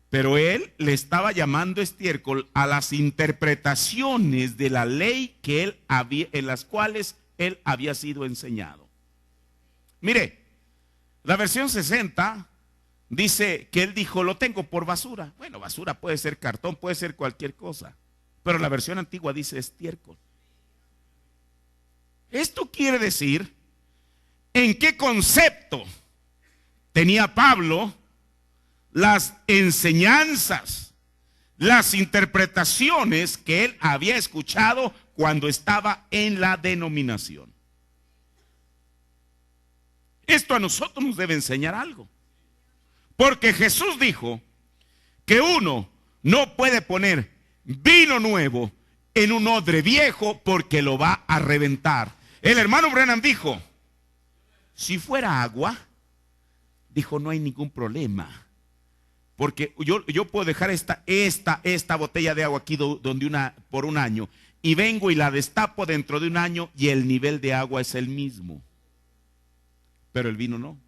pero él le estaba llamando estiércol a las interpretaciones de la ley que él había, en las cuales él había sido enseñado. Mire, la versión 60 dice que él dijo, lo tengo por basura. Bueno, basura puede ser cartón, puede ser cualquier cosa, pero la versión antigua dice estiércol. Esto quiere decir en qué concepto tenía Pablo las enseñanzas, las interpretaciones que él había escuchado cuando estaba en la denominación. Esto a nosotros nos debe enseñar algo, porque Jesús dijo que uno no puede poner vino nuevo en un odre viejo porque lo va a reventar. El hermano Branham dijo, si fuera agua, dijo, no hay ningún problema, porque yo puedo dejar esta botella de agua aquí por un año, y vengo y la destapo dentro de un año y el nivel de agua es el mismo, pero el vino no.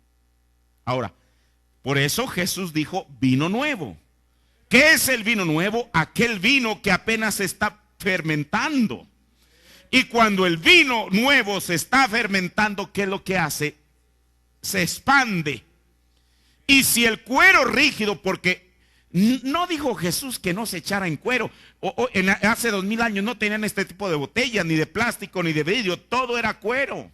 Ahora, por eso Jesús dijo vino nuevo. ¿Qué es el vino nuevo? Aquel vino que apenas se está fermentando. Y cuando el vino nuevo se está fermentando, ¿qué es lo que hace? Se expande. Y si el cuero rígido, porque no dijo Jesús que no se echara en cuero, hace 2000 años no tenían este tipo de botellas, ni de plástico, ni de vidrio, todo era cuero.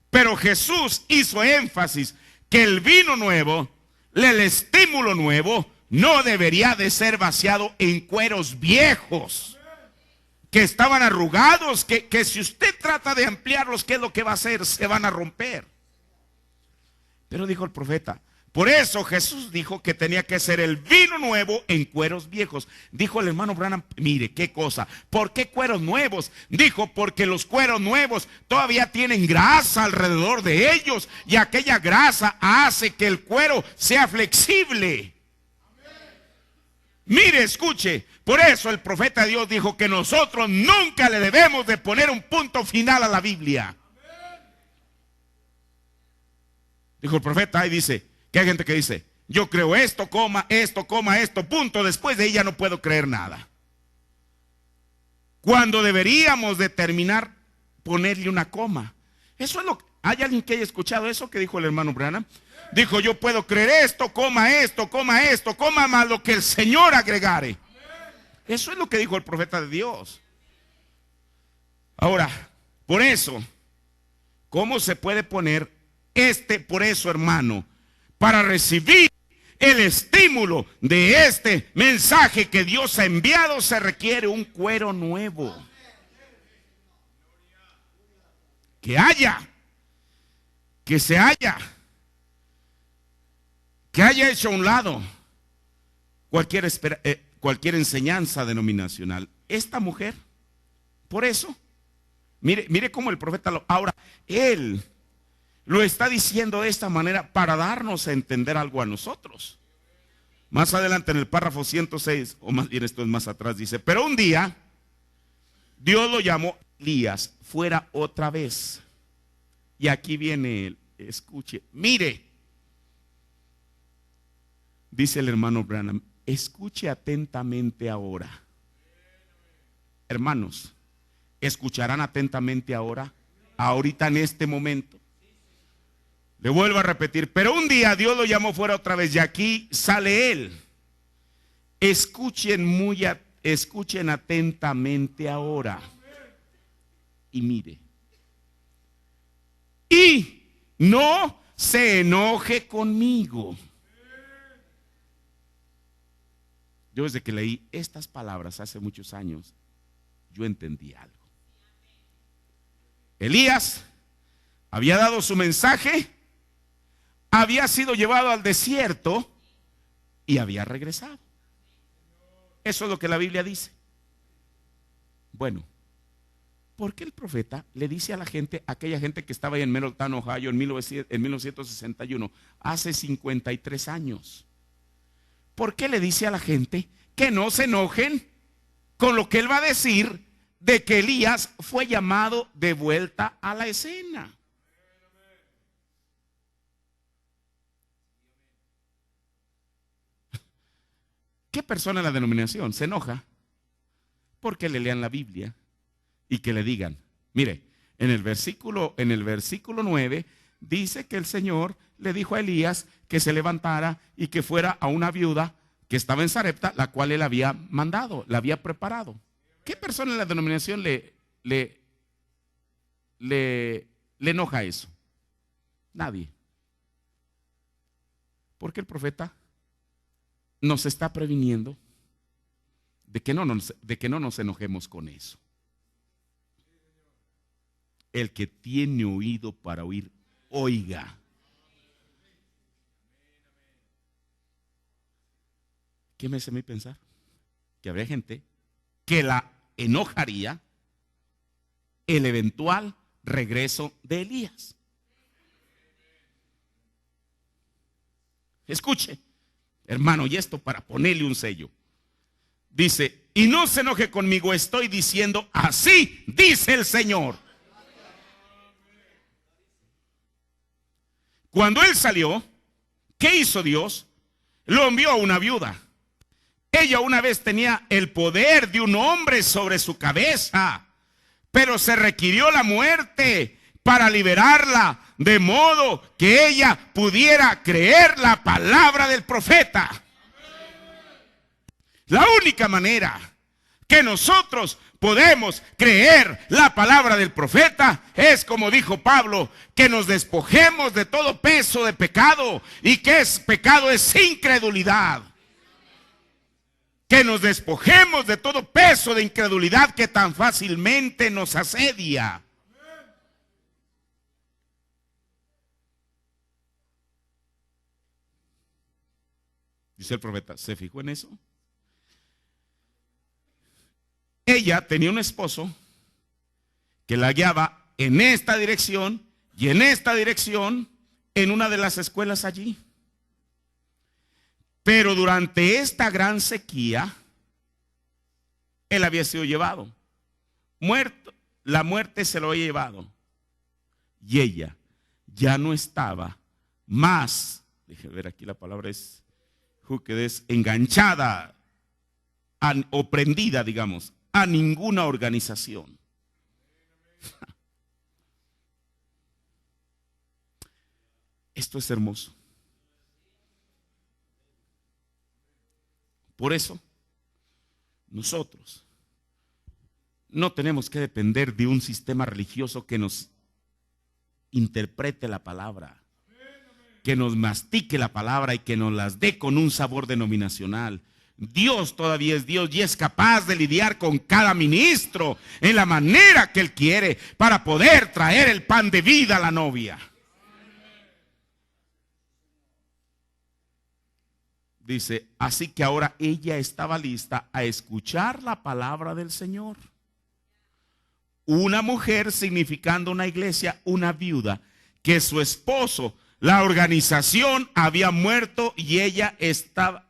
Pero Jesús hizo énfasis que el vino nuevo, el estímulo nuevo, no debería de ser vaciado en cueros viejos, que estaban arrugados, que si usted trata de ampliarlos, ¿qué es lo que va a hacer? Se van a romper. Pero dijo el profeta, por eso Jesús dijo que tenía que ser el vino nuevo en cueros viejos. Dijo el hermano Branham, mire qué cosa, ¿por qué cueros nuevos? Dijo, porque los cueros nuevos todavía tienen grasa alrededor de ellos, y aquella grasa hace que el cuero sea flexible. Mire, escuche, por eso el profeta de Dios dijo que nosotros nunca le debemos de poner un punto final a la Biblia. Dijo el profeta, ahí dice, que hay gente que dice, yo creo esto, coma esto, punto, después de ahí ya no puedo creer nada. Cuando deberíamos de terminar, ponerle una coma. Eso es lo que, ¿hay alguien que haya escuchado eso que dijo el hermano Branham? Dijo, yo puedo creer esto, coma más lo que el Señor agregare. Eso es lo que dijo el profeta de Dios. Ahora, por eso, ¿cómo se puede poner por eso, hermano? Para recibir el estímulo de este mensaje que Dios ha enviado, se requiere un cuero nuevo. Que haya hecho a un lado cualquier enseñanza denominacional. Esta mujer, por eso, mire cómo el profeta ahora, él lo está diciendo de esta manera para darnos a entender algo a nosotros. Más adelante en el párrafo 106, o más bien esto es más atrás, dice, pero un día Dios lo llamó Elías fuera otra vez. Y aquí viene él, escuche, mire, dice el hermano Branham, escuche atentamente ahora. Hermanos, ¿escucharán atentamente ahora? Ahorita en este momento. Le vuelvo a repetir, pero un día Dios lo llamó fuera otra vez y aquí sale él. Escuchen atentamente ahora. Y mire. Y no se enoje conmigo. Yo desde que leí estas palabras hace muchos años, yo entendí algo. Elías había dado su mensaje había sido llevado al desierto y había regresado. Eso es lo que la Biblia dice. Bueno, ¿por qué el profeta le dice a la gente, a aquella gente que estaba ahí en Middletown, Ohio, en 1961, hace 53 años? ¿Por qué le dice a la gente que no se enojen con lo que él va a decir de que Elías fue llamado de vuelta a la escena? ¿Qué persona en la denominación se enoja porque le lean la Biblia y que le digan, mire, en el versículo 9 dice que el Señor le dijo a Elías que se levantara y que fuera a una viuda que estaba en Sarepta, la cual él había mandado, la había preparado? ¿Qué persona en la denominación le enoja eso? Nadie. Porque el profeta nos está previniendo de que no nos enojemos con eso. El que tiene oído para oír, oiga. ¿Qué me hace a mí pensar? Que habría gente que la enojaría el eventual regreso de Elías. Escuche, hermano, y esto para ponerle un sello. Dice, y no se enoje conmigo, estoy diciendo, así dice el Señor. Cuando él salió, ¿qué hizo Dios? Lo envió a una viuda. Ella una vez tenía el poder de un hombre sobre su cabeza, pero se requirió la muerte para liberarla, de modo que ella pudiera creer la palabra del profeta. La única manera que nosotros podemos creer la palabra del profeta es, como dijo Pablo, que nos despojemos de todo peso de pecado. ¿Y qué es pecado? Es incredulidad. Que nos despojemos de todo peso de incredulidad que tan fácilmente nos asedia. Dice el profeta, ¿se fijó en eso? Ella tenía un esposo que la guiaba en esta dirección y en esta dirección en una de las escuelas allí. Pero durante esta gran sequía, él había sido llevado. Muerto, la muerte se lo había llevado. Y ella ya no estaba más, déjeme ver aquí la palabra es enganchada o prendida, digamos, a ninguna organización. Esto es hermoso. Por eso, nosotros no tenemos que depender de un sistema religioso que nos interprete la palabra, que nos mastique la palabra y que nos las dé con un sabor denominacional. Dios todavía es Dios y es capaz de lidiar con cada ministro en la manera que Él quiere para poder traer el pan de vida a la novia. Dice, así que ahora ella estaba lista a escuchar la palabra del Señor. Una mujer significando una iglesia, una viuda, que su esposo, la organización había muerto y ella estaba...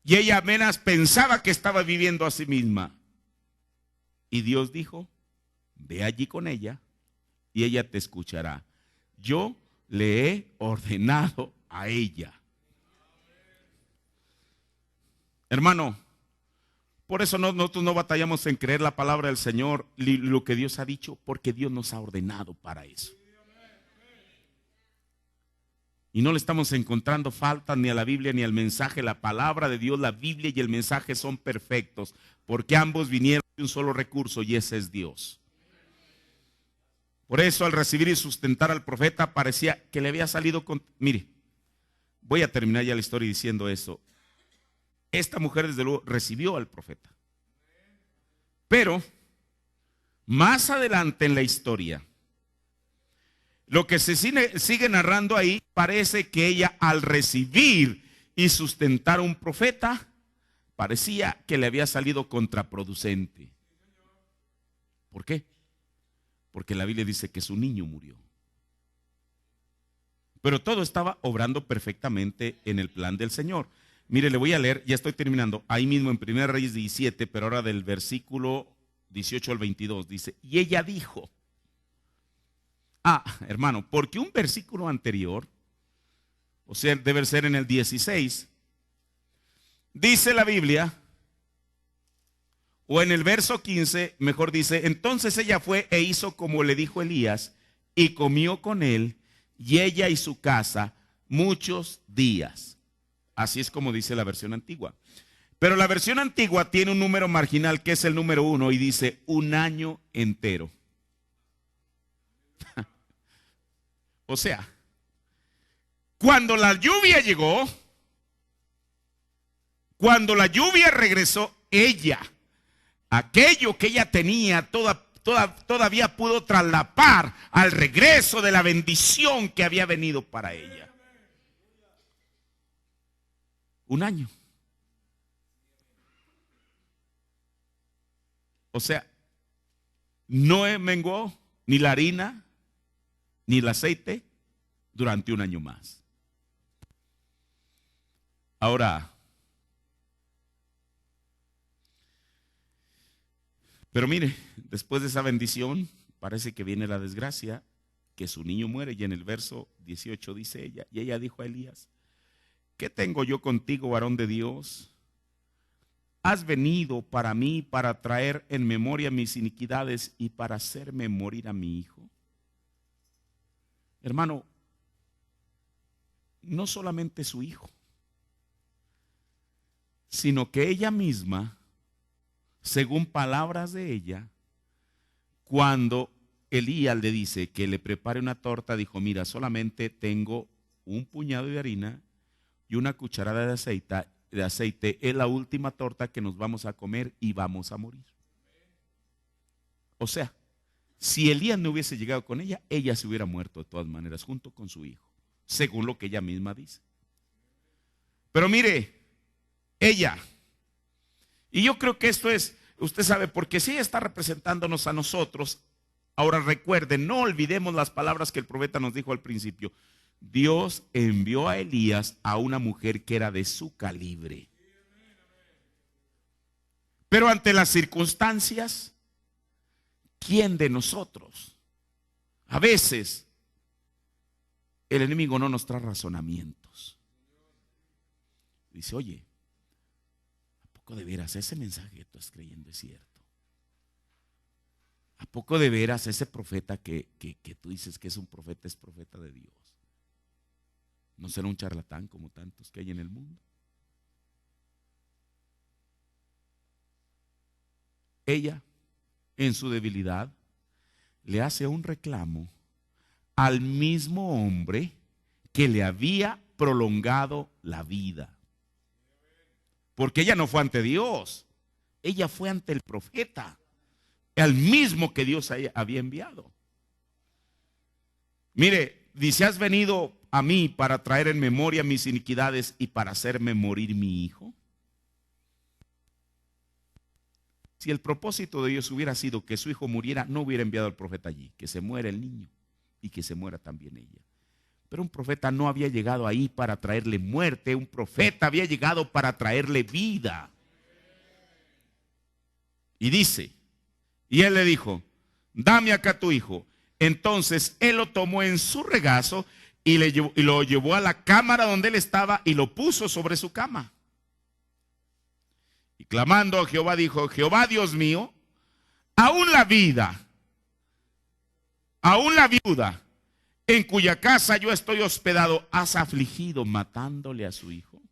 Y ella apenas pensaba que estaba viviendo a sí misma. Y Dios dijo, ve allí con ella y ella te escuchará. Yo le he ordenado a ella. Hermano, por eso nosotros no batallamos en creer la palabra del Señor, lo que Dios ha dicho, porque Dios nos ha ordenado para eso. Y no le estamos encontrando faltas ni a la Biblia ni al mensaje. La palabra de Dios, la Biblia y el mensaje son perfectos, porque ambos vinieron de un solo recurso y ese es Dios. Por eso al recibir y sustentar al profeta parecía que le había salido con... Mire, voy a terminar ya la historia diciendo eso. Esta mujer desde luego recibió al profeta. Pero más adelante en la historia, lo que se sigue narrando ahí, parece que ella al recibir y sustentar un profeta, parecía que le había salido contraproducente. ¿Por qué? Porque la Biblia dice que su niño murió. Pero todo estaba obrando perfectamente en el plan del Señor. Mire, le voy a leer, ya estoy terminando, ahí mismo en 1 Reyes 17, pero ahora del versículo 18 al 22, dice, y ella dijo, hermano, porque un versículo anterior, o sea, debe ser en el 16, dice la Biblia, o en el verso 15, mejor dice, entonces ella fue e hizo como le dijo Elías, y comió con él, y ella y su casa, muchos días. Así es como dice la versión antigua. Pero la versión antigua tiene un número marginal que es el número 1 y dice un año entero. O sea, cuando la lluvia llegó, cuando la lluvia regresó, ella, aquello que ella tenía, todavía pudo traslapar al regreso de la bendición que había venido para ella. Un año. O sea, no menguó ni la harina ni el aceite durante un año más. Ahora, pero mire, después de esa bendición, parece que viene la desgracia, que su niño muere, y en el verso 18 dice ella, y ella dijo a Elías, ¿qué tengo yo contigo, varón de Dios? ¿Has venido para mí para traer en memoria mis iniquidades y para hacerme morir a mi hijo? Hermano, no solamente su hijo, sino que ella misma, según palabras de ella, cuando Elías le dice que le prepare una torta, dijo, mira, solamente tengo un puñado de harina y una cucharada de aceite, es la última torta que nos vamos a comer y vamos a morir. O sea, si Elías no hubiese llegado con ella, ella se hubiera muerto de todas maneras, junto con su hijo, según lo que ella misma dice. Pero mire, ella, y yo creo que esto es, usted sabe, porque si ella está representándonos a nosotros, ahora recuerden, no olvidemos las palabras que el profeta nos dijo al principio. Dios envió a Elías a una mujer que era de su calibre. Pero ante las circunstancias, ¿quién de nosotros? A veces el enemigo no nos trae razonamientos. Dice, oye, ¿a poco de veras ese mensaje que tú estás creyendo es cierto? ¿A poco de veras ese profeta que tú dices que es un profeta, es profeta de Dios? ¿No será un charlatán como tantos que hay en el mundo? Ella, en su debilidad, le hace un reclamo al mismo hombre que le había prolongado la vida. Porque ella no fue ante Dios, ella fue ante el profeta, al mismo que Dios había enviado. Mire, dice, ¿has venido a mí para traer en memoria mis iniquidades y para hacerme morir mi hijo? Si el propósito de Dios hubiera sido que su hijo muriera, no hubiera enviado al profeta allí, que se muera el niño y que se muera también ella. Pero un profeta no había llegado ahí para traerle muerte, un profeta había llegado para traerle vida. Y dice, y él le dijo, dame acá tu hijo. Entonces él lo tomó en su regazo y lo llevó a la cámara donde él estaba y lo puso sobre su cama. Y clamando a Jehová dijo, Jehová Dios mío, aún la viuda en cuya casa yo estoy hospedado, has afligido matándole a su hijo.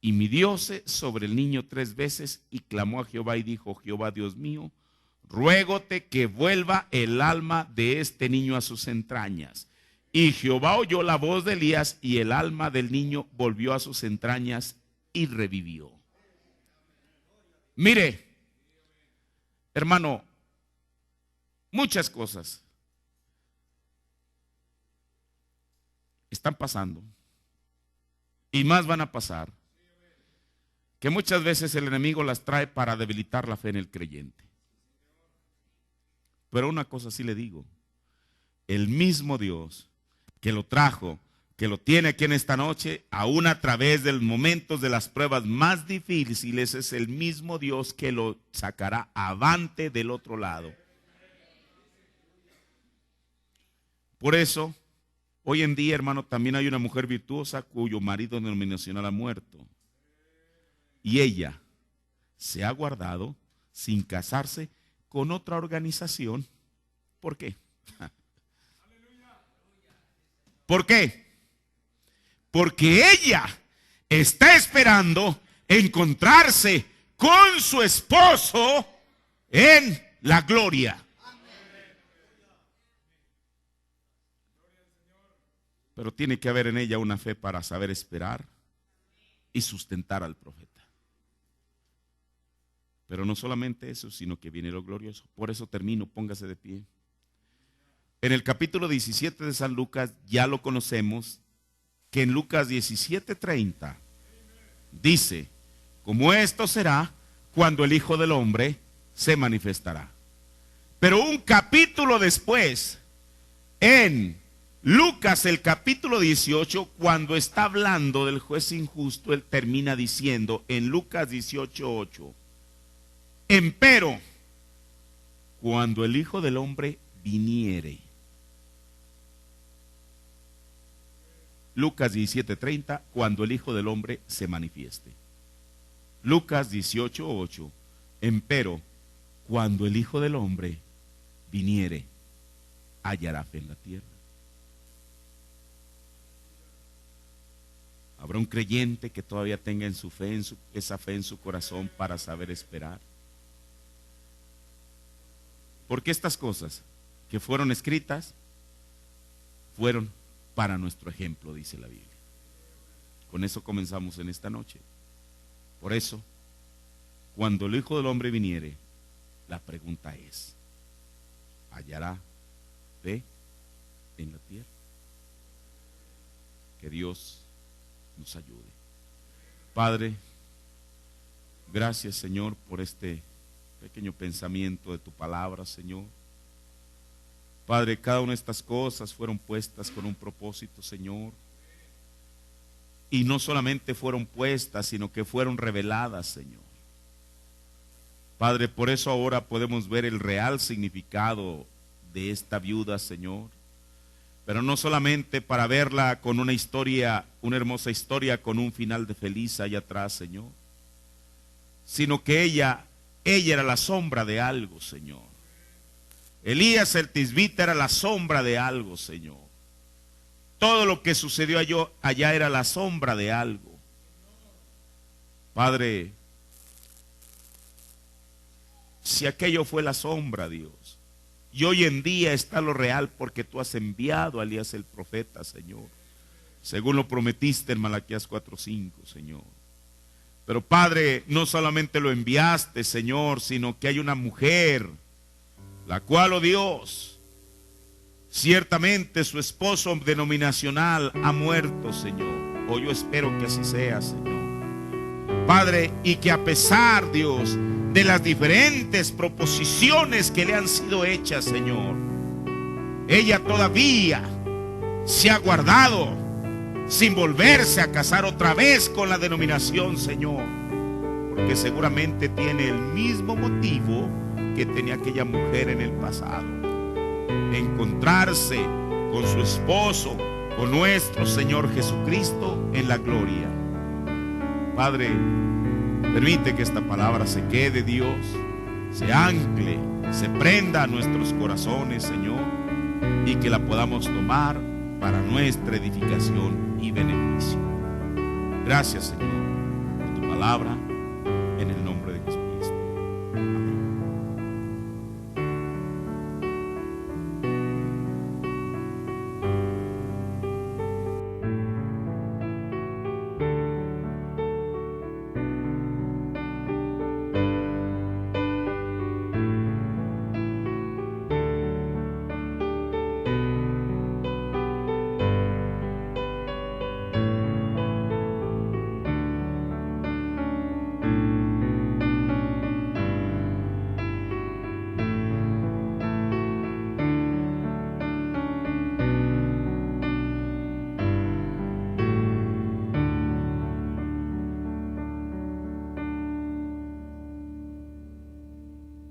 Y midióse sobre el niño 3 veces y clamó a Jehová y dijo, Jehová Dios mío, ruégote que vuelva el alma de este niño a sus entrañas. Y Jehová oyó la voz de Elías y el alma del niño volvió a sus entrañas y revivió. Mire, hermano, muchas cosas. están pasando y más van a pasar, que muchas veces el enemigo las trae para debilitar la fe en el creyente. Pero una cosa sí le digo, el mismo Dios que lo trajo, que lo tiene aquí en esta noche, aún a través de los momentos de las pruebas más difíciles, es el mismo Dios que lo sacará avante del otro lado. Por eso, hoy en día, hermano, también hay una mujer virtuosa cuyo marido denominacional ha muerto. Y ella se ha guardado sin casarse con otra organización. ¿Por qué? ¿Por qué? Porque ella está esperando encontrarse con su esposo en la gloria. Pero tiene que haber en ella una fe para saber esperar y sustentar al profeta. Pero no solamente eso, sino que viene lo glorioso. Por eso termino, póngase de pie. En el capítulo 17 de San Lucas, ya lo conocemos, que en Lucas 17:30 dice, como esto será cuando el Hijo del Hombre se manifestará. Pero un capítulo después, en Lucas el capítulo 18, cuando está hablando del juez injusto, él termina diciendo en Lucas 18:8, empero, cuando el Hijo del Hombre viniere. Lucas 17:30, cuando el Hijo del Hombre se manifieste. Lucas 18:8, empero, cuando el Hijo del Hombre viniere, hallará fe en la tierra. Habrá un creyente que todavía tenga en su fe, esa fe en su corazón para saber esperar. Porque estas cosas que fueron escritas fueron para nuestro ejemplo, dice la Biblia. Con eso comenzamos en esta noche. Por eso, cuando el Hijo del Hombre viniere, la pregunta es, ¿hallará fe en la tierra? Que Dios nos ayude. Padre, gracias, Señor, por este pequeño pensamiento de tu palabra, Señor. Padre, cada una de estas cosas fueron puestas con un propósito, Señor. Y no solamente fueron puestas, sino que fueron reveladas, Señor. Padre, por eso ahora podemos ver el real significado de esta viuda, Señor. Pero no solamente para verla con una historia, una hermosa historia con un final de feliz allá atrás, Señor. Sino que ella era la sombra de algo, Señor. Elías el tisbita era la sombra de algo, Señor. Todo lo que sucedió allá era la sombra de algo. Padre, si aquello fue la sombra, Dios, y hoy en día está lo real porque tú has enviado a Elías el profeta, Señor, según lo prometiste en Malaquías 4:5, Señor. Pero Padre, no solamente lo enviaste, Señor, sino que hay una mujer, la cual, oh Dios, ciertamente su esposo denominacional ha muerto, Señor. O yo espero que así sea, Señor. Padre, y que a pesar, Dios, de las diferentes proposiciones que le han sido hechas, Señor, ella todavía se ha guardado sin volverse a casar otra vez con la denominación, Señor, porque seguramente tiene el mismo motivo que tenía aquella mujer en el pasado: encontrarse con su esposo, con nuestro Señor Jesucristo en la gloria. Padre, permite que esta palabra se quede, Dios, se ancle, se prenda a nuestros corazones, Señor, y que la podamos tomar para nuestra edificación y beneficio. Gracias, Señor, por tu palabra.